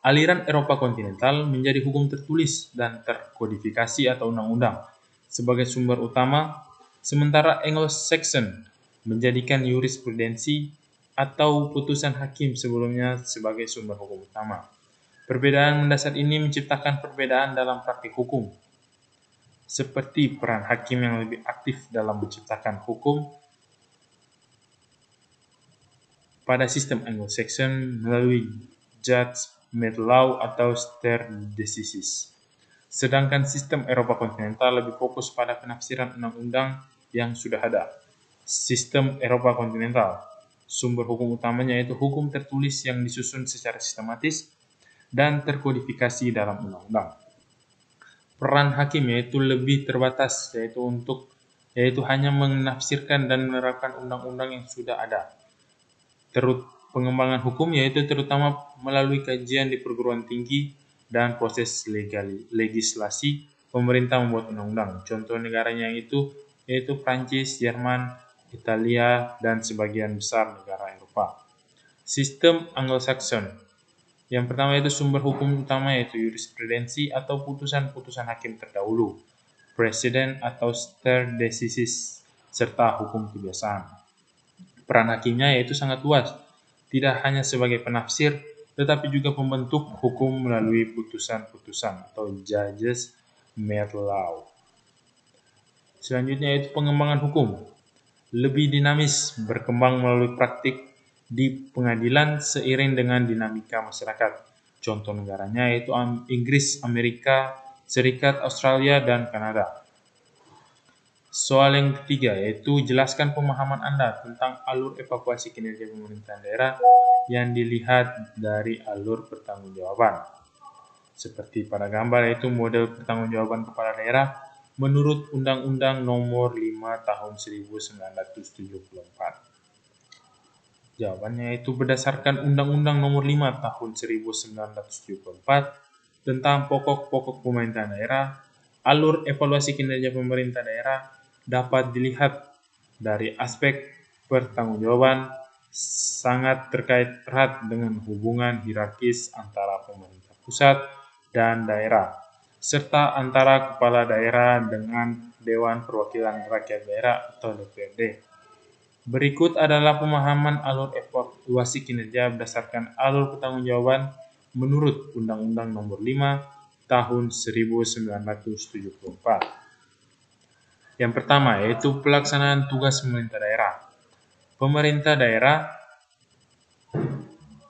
Aliran Eropa kontinental menjadi hukum tertulis dan terkodifikasi atau undang-undang sebagai sumber utama, sementara Anglo-Saxon menjadikan jurisprudensi atau putusan hakim sebelumnya sebagai sumber hukum utama. Perbedaan mendasar ini menciptakan perbedaan dalam praktik hukum, seperti peran hakim yang lebih aktif dalam menciptakan hukum pada sistem Anglo-Saxon melalui judge-made law atau stare decisis. Sedangkan sistem Eropa kontinental lebih fokus pada penafsiran undang-undang yang sudah ada. Sistem Eropa kontinental, sumber hukum utamanya yaitu hukum tertulis yang disusun secara sistematis dan terkodifikasi dalam undang-undang. Peran hakim yaitu lebih terbatas, yaitu hanya menafsirkan dan menerapkan undang-undang yang sudah ada. Pengembangan hukum yaitu terutama melalui kajian di perguruan tinggi dan proses legislasi pemerintah membuat undang-undang. Contoh negaranya itu yaitu Prancis, Jerman, Italia, dan sebagian besar negara Eropa. Sistem Anglo-Saxon. Yang pertama yaitu sumber hukum utama yaitu jurisprudensi atau putusan-putusan hakim terdahulu, precedent atau stare decisis, serta hukum kebiasaan. Peran hakimnya yaitu sangat luas, tidak hanya sebagai penafsir, tetapi juga pembentuk hukum melalui putusan-putusan atau judges-made law. Selanjutnya yaitu pengembangan hukum. Lebih dinamis, berkembang melalui praktik di pengadilan seiring dengan dinamika masyarakat. Contoh negaranya yaitu Inggris, Amerika Serikat, Australia, dan Kanada. Soal yang ketiga yaitu jelaskan pemahaman Anda tentang alur evaluasi kinerja pemerintahan daerah yang dilihat dari alur pertanggungjawaban. Seperti pada gambar yaitu model pertanggungjawaban kepala daerah menurut Undang-Undang Nomor 5 Tahun 1974. Jawabannya yaitu berdasarkan Undang-Undang Nomor 5 Tahun 1974 tentang pokok-pokok pemerintahan daerah, alur evaluasi kinerja pemerintah daerah dapat dilihat dari aspek pertanggungjawaban sangat terkait erat dengan hubungan hierarkis antara pemerintah pusat dan daerah, serta antara kepala daerah dengan Dewan Perwakilan Rakyat Daerah atau DPRD. Berikut adalah pemahaman alur evaluasi kinerja berdasarkan alur pertanggungjawaban menurut Undang-Undang Nomor 5 Tahun 1974. Yang pertama yaitu pelaksanaan tugas pemerintah daerah. Pemerintah daerah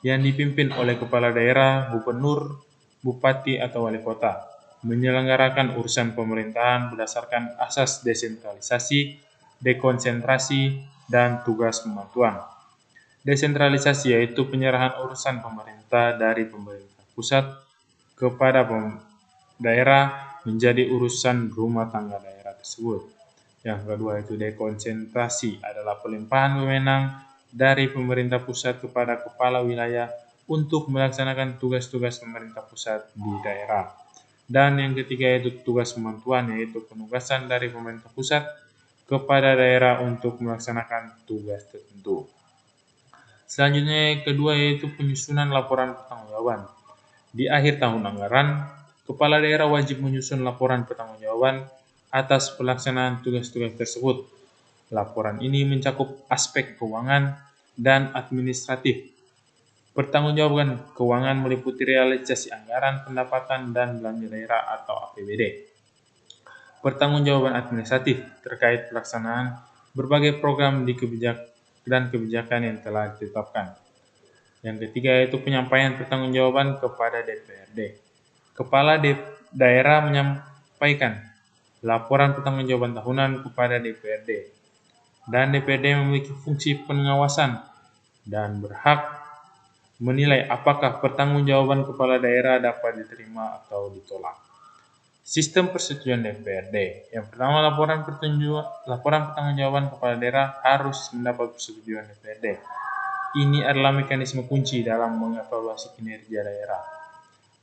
yang dipimpin oleh kepala daerah, gubernur, bupati, atau wali kota menyelenggarakan urusan pemerintahan berdasarkan asas desentralisasi, dekonsentrasi, dan tugas pembantuan. Desentralisasi yaitu penyerahan urusan pemerintah dari pemerintah pusat kepada daerah menjadi urusan rumah tangga daerah tersebut. Yang kedua itu dekonsentrasi adalah pelimpahan wewenang dari pemerintah pusat kepada kepala wilayah untuk melaksanakan tugas-tugas pemerintah pusat di daerah. Dan yang ketiga yaitu tugas pembantuan yaitu penugasan dari pemerintah pusat kepada daerah untuk melaksanakan tugas tertentu. Selanjutnya yang kedua yaitu penyusunan laporan pertanggungjawaban. Di akhir tahun anggaran, kepala daerah wajib menyusun laporan pertanggungjawaban atas pelaksanaan tugas-tugas tersebut. Laporan ini mencakup aspek keuangan dan administratif. Pertanggungjawaban keuangan meliputi realisasi anggaran, pendapatan, dan belanja daerah atau APBD. Pertanggungjawaban administratif terkait pelaksanaan berbagai program dan kebijakan yang telah ditetapkan. Yang ketiga yaitu penyampaian pertanggungjawaban kepada DPRD. Kepala daerah menyampaikan laporan pertanggungjawaban tahunan kepada DPRD. Dan DPRD memiliki fungsi pengawasan dan berhak menilai apakah pertanggungjawaban kepala daerah dapat diterima atau ditolak. Sistem persetujuan DPRD. Yang pertama, laporan pertanggungjawaban kepala daerah harus mendapat persetujuan DPRD. Ini adalah mekanisme kunci dalam mengevaluasi kinerja daerah.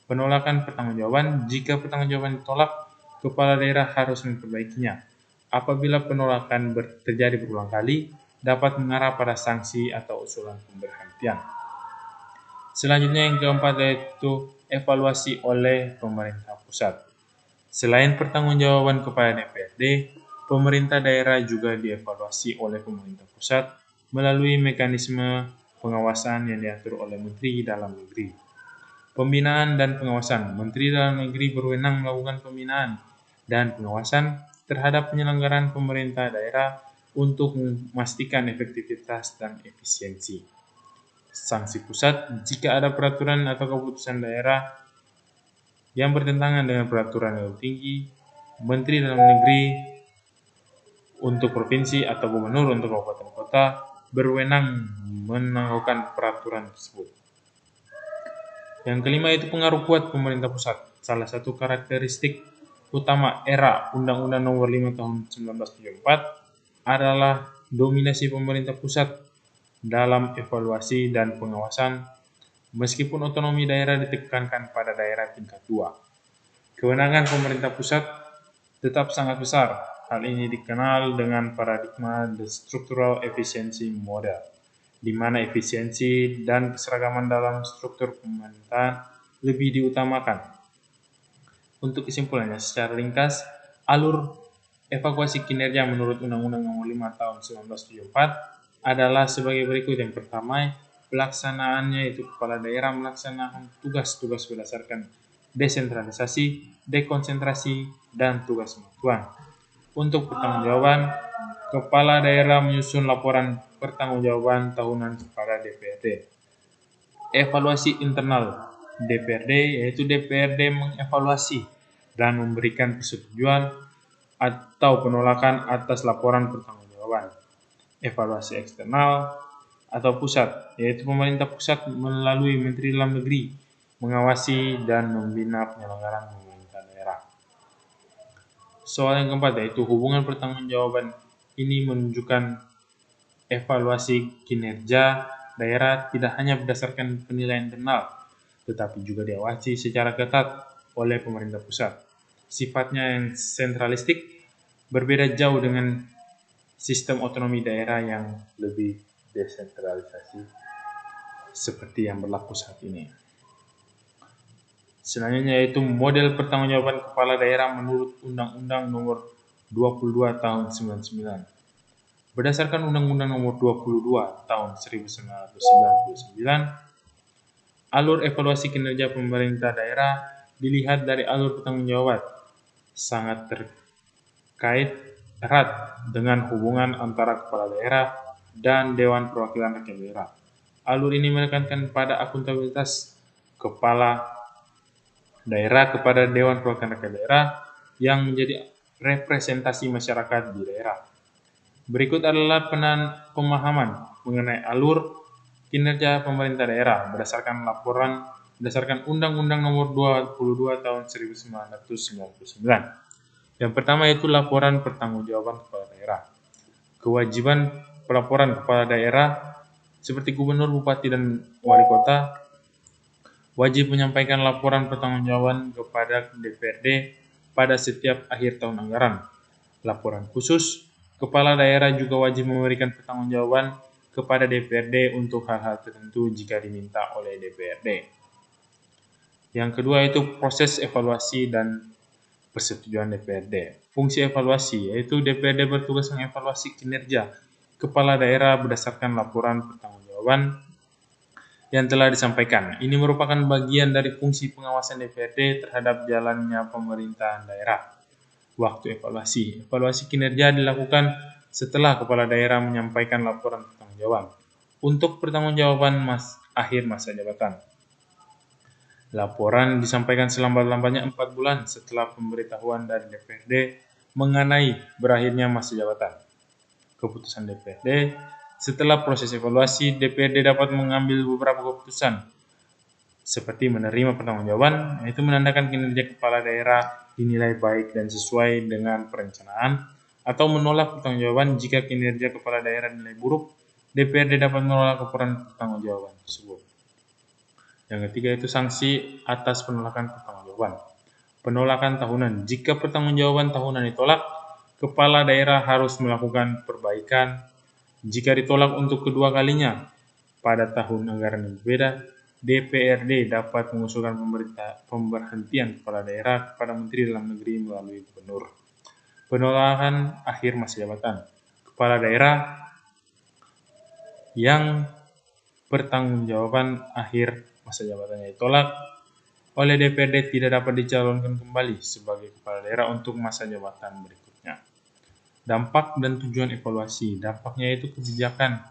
Penolakan pertanggungjawaban. Jika pertanggungjawaban ditolak, kepala daerah harus memperbaikinya. Apabila penolakan terjadi berulang kali, dapat mengarah pada sanksi atau usulan pemberhentian. Selanjutnya yang keempat yaitu evaluasi oleh pemerintah pusat. Selain pertanggungjawaban kepada DPRD, pemerintah daerah juga dievaluasi oleh pemerintah pusat melalui mekanisme pengawasan yang diatur oleh Menteri Dalam Negeri. Pembinaan dan pengawasan. Menteri Dalam Negeri berwenang melakukan pembinaan dan pengawasan terhadap penyelenggaraan pemerintah daerah untuk memastikan efektivitas dan efisiensi. Sanksi pusat. Jika ada peraturan atau keputusan daerah yang bertentangan dengan peraturan yang tinggi, Menteri Dalam Negeri untuk provinsi atau gubernur untuk kabupaten kota berwenang menangguhkan peraturan tersebut. Yang kelima itu pengaruh kuat pemerintah pusat. Salah satu karakteristik utama era Undang-Undang Nomor 5 Tahun 1974 adalah dominasi pemerintah pusat dalam evaluasi dan pengawasan, meskipun otonomi daerah ditekankan pada daerah tingkat 2. Kewenangan pemerintah pusat tetap sangat besar. Hal ini dikenal dengan paradigma The Structural Efficiency Model, di mana efisiensi dan keseragaman dalam struktur pemerintahan lebih diutamakan. Untuk kesimpulannya, secara ringkas, alur evaluasi kinerja menurut Undang-Undang Nomor 5 Tahun 1974 adalah sebagai berikut. Yang pertama, pelaksanaannya itu kepala daerah melaksanakan tugas-tugas berdasarkan desentralisasi, dekonsentrasi, dan tugas bantuan. Untuk pertanggungjawaban, kepala daerah menyusun laporan pertanggungjawaban tahunan kepada DPRD. Evaluasi internal DPRD, yaitu DPRD mengevaluasi dan memberikan persetujuan atau penolakan atas laporan pertanggungjawaban. Evaluasi eksternal atau pusat, yaitu pemerintah pusat melalui Menteri Dalam Negeri mengawasi dan membina penyelenggaraan pemerintah daerah. Soal yang keempat yaitu hubungan pertanggungjawaban ini menunjukkan evaluasi kinerja daerah tidak hanya berdasarkan penilaian internal, tetapi juga diawasi secara ketat oleh pemerintah pusat. Sifatnya yang sentralistik berbeda jauh dengan sistem otonomi daerah yang lebih desentralisasi seperti yang berlaku saat ini. Selanjutnya yaitu model pertanggungjawaban kepala daerah menurut Undang-Undang Nomor 22 Tahun 99. Berdasarkan Undang-Undang Nomor 22 Tahun 1999, alur evaluasi kinerja pemerintah daerah dilihat dari alur pertanggungjawaban, sangat terkait erat dengan hubungan antara kepala daerah dan Dewan Perwakilan Rakyat Daerah. Alur ini menekankan pada akuntabilitas kepala daerah kepada Dewan Perwakilan Rakyat Daerah yang menjadi representasi masyarakat di daerah. Berikut adalah pemahaman mengenai alur kinerja pemerintah daerah berdasarkan Undang-Undang Nomor 22 Tahun 1999. Yang pertama yaitu laporan pertanggungjawaban kepala daerah. Kewajiban pelaporan kepala daerah seperti gubernur, bupati, dan wali kota wajib menyampaikan laporan pertanggungjawaban kepada DPRD pada setiap akhir tahun anggaran. Laporan khusus, kepala daerah juga wajib memberikan pertanggungjawaban kepada DPRD untuk hal-hal tertentu jika diminta oleh DPRD. Yang kedua yaitu proses evaluasi dan persetujuan DPRD. Fungsi evaluasi yaitu DPRD bertugas mengevaluasi kinerja kepala daerah berdasarkan laporan pertanggungjawaban yang telah disampaikan. Ini merupakan bagian dari fungsi pengawasan DPRD terhadap jalannya pemerintahan daerah. Waktu evaluasi. Evaluasi kinerja dilakukan setelah kepala daerah menyampaikan laporan pertanggungjawaban untuk pertanggungjawaban akhir masa jabatan. Laporan disampaikan selambat-lambatnya 4 bulan setelah pemberitahuan dari DPRD mengenai berakhirnya masa jabatan. Keputusan DPRD. Setelah proses evaluasi, DPRD dapat mengambil beberapa keputusan seperti menerima pertanggungjawaban, yaitu menandakan kinerja kepala daerah dinilai baik dan sesuai dengan perencanaan, atau menolak pertanggungjawaban jika kinerja kepala daerah dinilai buruk. DPRD dapat menolak laporan pertanggungjawaban tersebut. Yang ketiga itu sanksi atas penolakan pertanggungjawaban. Penolakan tahunan. Jika pertanggungjawaban tahunan ditolak, kepala daerah harus melakukan perbaikan. Jika ditolak untuk kedua kalinya pada tahun anggaran yang berbeda, DPRD dapat mengusulkan pemberhentian kepala daerah kepada Menteri Dalam Negeri melalui gubernur. Penolakan akhir masa jabatan. Kepala daerah yang pertanggungjawaban akhir masa jabatannya ditolak oleh DPRD tidak dapat dicalonkan kembali sebagai kepala daerah untuk masa jabatan berikutnya. Dampak dan tujuan evaluasi. Dampaknya itu kebijakan.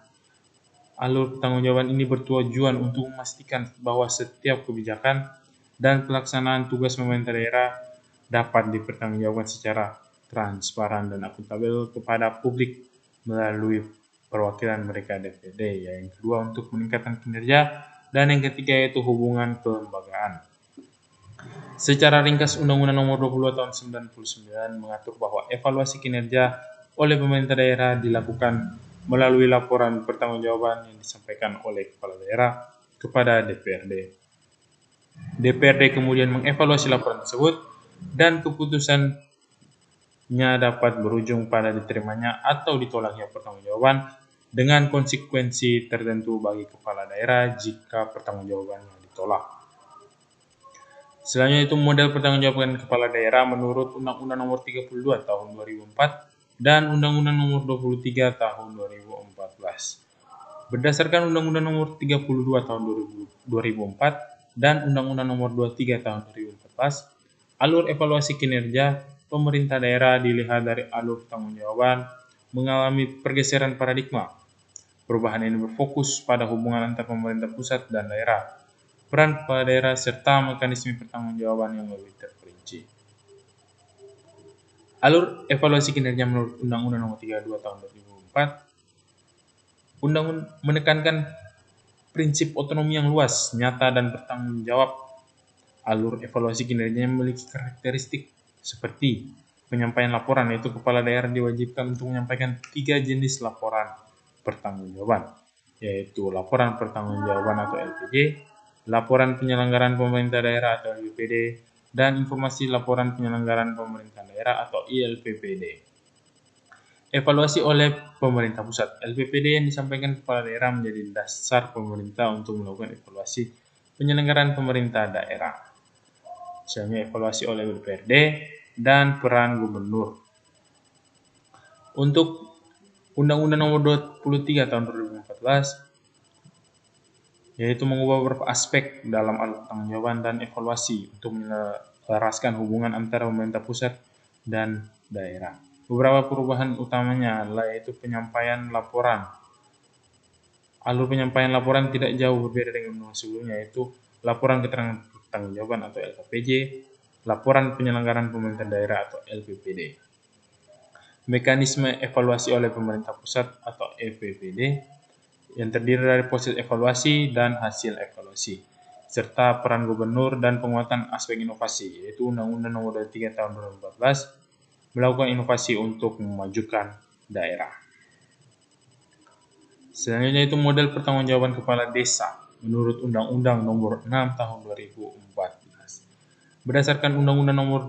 Alur pertanggungjawaban ini bertujuan untuk memastikan bahwa setiap kebijakan dan pelaksanaan tugas pemerintah daerah dapat dipertanggungjawabkan secara transparan dan akuntabel kepada publik melalui perwakilan mereka DPRD. Yang kedua untuk meningkatkan kinerja, dan yang ketiga yaitu hubungan kelembagaan. Secara ringkas, Undang-Undang Nomor 22 Tahun 99 mengatur bahwa evaluasi kinerja oleh pemerintah daerah dilakukan melalui laporan pertanggungjawaban yang disampaikan oleh kepala daerah kepada DPRD. DPRD kemudian mengevaluasi laporan tersebut dan keputusannya dapat berujung pada diterimanya atau ditolaknya pertanggungjawaban dengan konsekuensi tertentu bagi kepala daerah jika pertanggungjawabannya ditolak. Selanjutnya itu model pertanggungjawaban kepala daerah menurut Undang-Undang Nomor 32 Tahun 2004 dan Undang-Undang Nomor 23 Tahun 2014. Berdasarkan Undang-Undang Nomor 32 Tahun 2004 dan Undang-Undang Nomor 23 Tahun 2014, alur evaluasi kinerja pemerintah daerah dilihat dari alur pertanggungjawaban mengalami pergeseran paradigma. Perubahan ini berfokus pada hubungan antar pemerintah pusat dan daerah, peran kepala daerah, serta mekanisme pertanggungjawaban yang lebih terperinci. Alur evaluasi kinerja menurut Undang-Undang Nomor 32 Tahun 2004 menekankan prinsip otonomi yang luas, nyata, dan bertanggung jawab. Alur evaluasi kinerja memiliki karakteristik seperti penyampaian laporan, yaitu kepala daerah diwajibkan untuk menyampaikan 3 jenis laporan pertanggungjawaban, yaitu laporan pertanggungjawaban atau LPJ, laporan penyelenggaraan pemerintah daerah atau LPPD, dan informasi laporan penyelenggaraan pemerintah daerah atau ILPPD. Evaluasi oleh pemerintah pusat. LPPD yang disampaikan kepala daerah menjadi dasar pemerintah untuk melakukan evaluasi penyelenggaraan pemerintah daerah. Misalnya evaluasi oleh DPRD dan peran gubernur. Untuk Undang-Undang Nomor 23 Tahun 2014 yaitu mengubah beberapa aspek dalam alur pertanggungjawaban dan evaluasi untuk menyelaraskan hubungan antara pemerintah pusat dan daerah. Beberapa perubahan utamanya adalah yaitu penyampaian laporan. Alur penyampaian laporan tidak jauh berbeda dengan undang sebelumnya, yaitu laporan keterangan pertanggungjawaban atau LKPJ, laporan penyelenggaraan pemerintah daerah atau LPPD. Mekanisme evaluasi oleh pemerintah pusat atau EPPD yang terdiri dari proses evaluasi dan hasil evaluasi, serta peran gubernur dan penguatan aspek inovasi, yaitu Undang-Undang Nomor 23 Tahun 2014 melakukan inovasi untuk memajukan daerah. Selanjutnya itu model pertanggungjawaban kepala desa menurut Undang-Undang Nomor 6 Tahun 2014. Berdasarkan Undang-Undang Nomor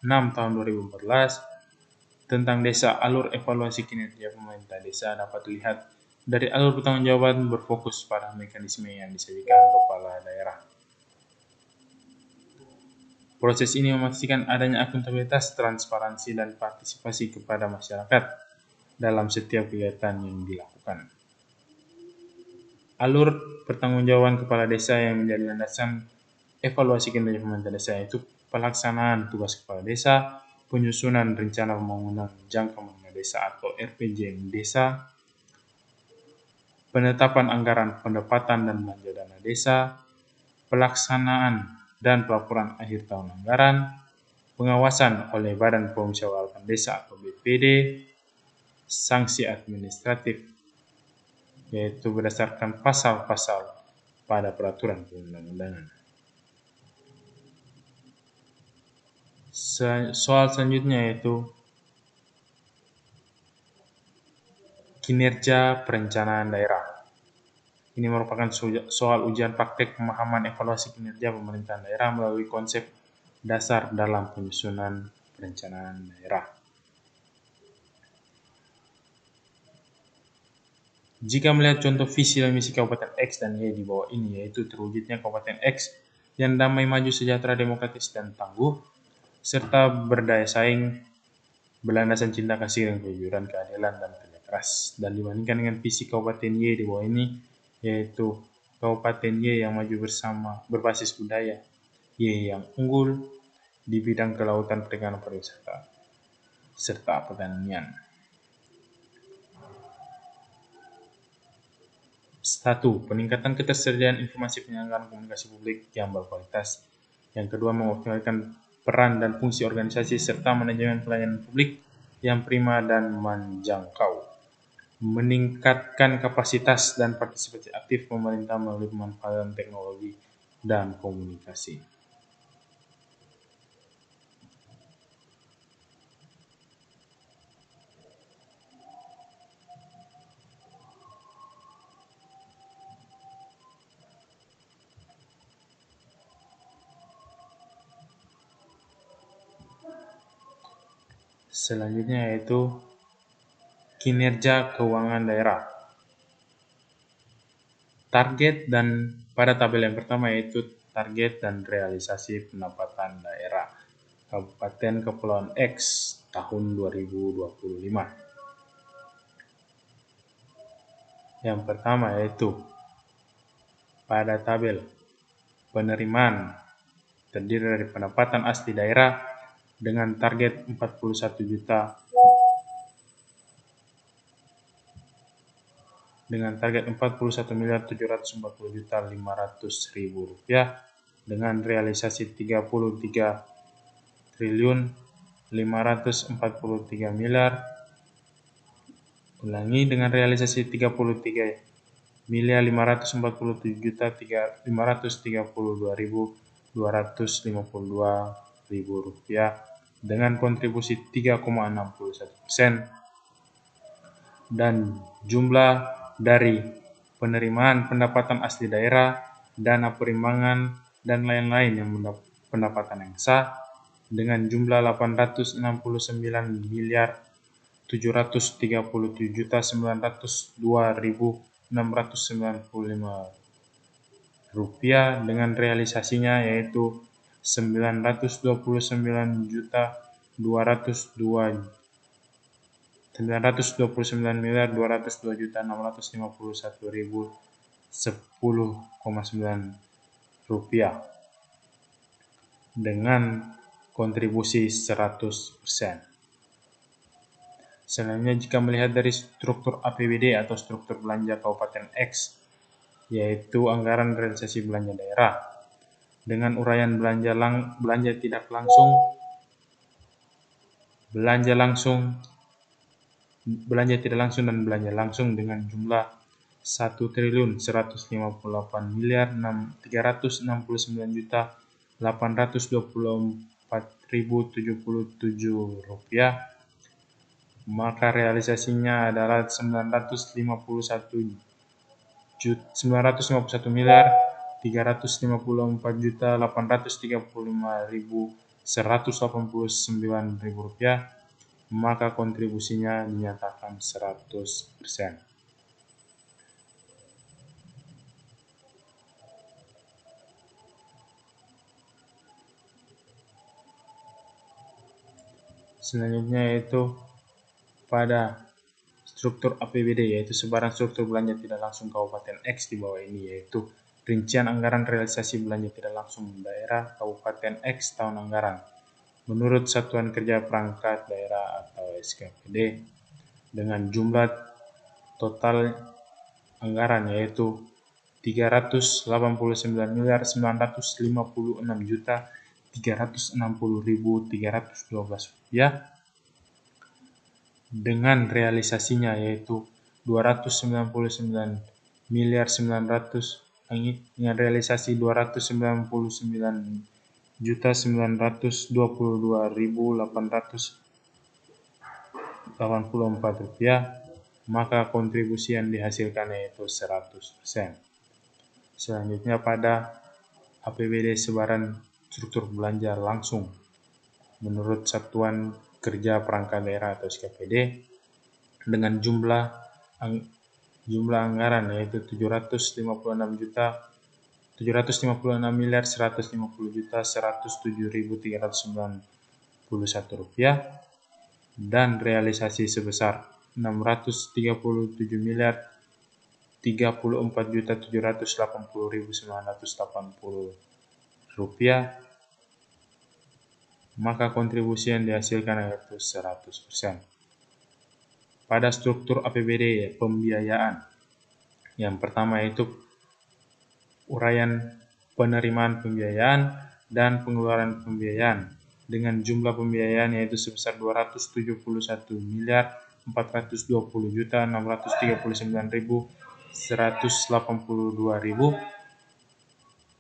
6 Tahun 2014 tentang desa, alur evaluasi kinerja pemerintah desa dapat dilihat dari alur pertanggungjawaban berfokus pada mekanisme yang disajikan kepala daerah. Proses ini memastikan adanya akuntabilitas, transparansi, dan partisipasi kepada masyarakat dalam setiap kegiatan yang dilakukan. Alur pertanggungjawaban kepala desa yang menjadi landasan evaluasi kinerja pemerintah desa yaitu pelaksanaan tugas kepala desa, penyusunan rencana pembangunan jangka menengah desa atau RPJM desa, penetapan anggaran pendapatan dan belanja dana desa, pelaksanaan dan pelaporan akhir tahun anggaran, pengawasan oleh Badan Pemusyawaratan Desa atau BPD, sanksi administratif, yaitu berdasarkan pasal-pasal pada peraturan perundang-undangan. Soal selanjutnya yaitu kinerja perencanaan daerah. Ini merupakan soal ujian praktek pemahaman evaluasi kinerja pemerintahan daerah melalui konsep dasar dalam penyusunan perencanaan daerah. Jika melihat contoh visi dan misi Kabupaten X dan Y di bawah ini, yaitu terwujudnya Kabupaten X yang damai, maju, sejahtera, demokratis, dan tangguh, serta berdaya saing, berlandaskan cinta kasih dan kejujuran, keadilan, dan kerja keras. Dan dibandingkan dengan visi Kabupaten Y di bawah ini, yaitu Kabupaten Y yang maju bersama berbasis budaya, Y yang unggul di bidang kelautan, perikanan, pariwisata, serta pertanian. 1. Peningkatan ketersediaan informasi penyelenggaraan komunikasi publik yang berkualitas. Yang kedua, mengoptimalkan peran dan fungsi organisasi serta manajemen pelayanan publik yang prima dan menjangkau. Meningkatkan kapasitas dan partisipasi aktif pemerintah melalui pemanfaatan teknologi dan komunikasi. Selanjutnya yaitu kinerja keuangan daerah. Target dan pada tabel yang pertama yaitu target dan realisasi pendapatan daerah Kabupaten Kepulauan X tahun 2025. Yang pertama yaitu pada tabel penerimaan terdiri dari pendapatan asli daerah dengan target 41 juta dengan target 41.740.500.000 rupiah dengan realisasi 33.543 miliar. Ulangi, dengan realisasi 33.547.532.252 rupiah dengan kontribusi 3,61% dan jumlah dari penerimaan pendapatan asli daerah, dana perimbangan, dan lain-lain yang pendapatan yang sah dengan jumlah 869.737.902.695 rupiah dengan realisasinya yaitu 929.202.651.010,9 rupiah dengan kontribusi 100%. Selanjutnya, jika melihat dari struktur APBD atau struktur belanja Kabupaten X, yaitu anggaran realisasi belanja daerah dengan uraian belanja tidak langsung, belanja tidak langsung dan belanja langsung dengan jumlah 1.158.369.824.077 rupiah, maka realisasinya adalah 951.354.835.189 rupiah, maka kontribusinya dinyatakan 100%. Selanjutnya yaitu pada struktur APBD, yaitu sebaran struktur belanja tidak langsung Kabupaten X di bawah ini, yaitu rincian anggaran realisasi belanja tidak langsung daerah Kabupaten X tahun anggaran menurut Satuan Kerja Perangkat Daerah atau SKPD dengan jumlah total anggaran yaitu 389.956.300.000 Rp360.312 dengan realisasinya yaitu 299.900 dengan realisasi 299.922.884 rupiah, maka kontribusi yang dihasilkan yaitu 100%. Selanjutnya pada APBD sebaran struktur belanja langsung menurut Satuan Kerja Perangkat Daerah atau SKPD dengan jumlah anggaran yaitu 756.150.107.391 rupiah dan realisasi sebesar 634.034.780.980 rupiah, maka kontribusi yang dihasilkan yaitu 100%. Pada struktur APBD pembiayaan, yang pertama yaitu uraian penerimaan pembiayaan dan pengeluaran pembiayaan dengan jumlah pembiayaan yaitu sebesar 271.420.639.182,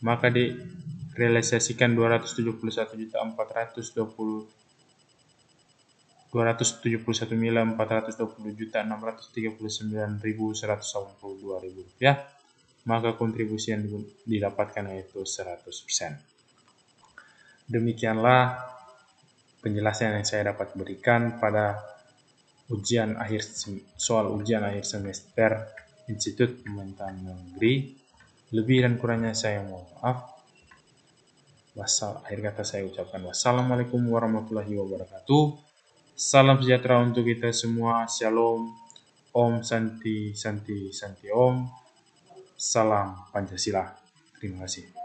maka direalisasikan 271.420.639.182 rupiah, maka kontribusi yang didapatkan yaitu 100%. Demikianlah penjelasan yang saya dapat berikan pada soal ujian akhir semester Institut Pemerintahan Negeri. Lebih dan kurangnya saya mohon maaf. Akhir kata saya ucapkan wassalamualaikum warahmatullahi wabarakatuh. Salam sejahtera untuk kita semua. Shalom. Om Santi Santi Santi Om. Salam Pancasila. Terima kasih.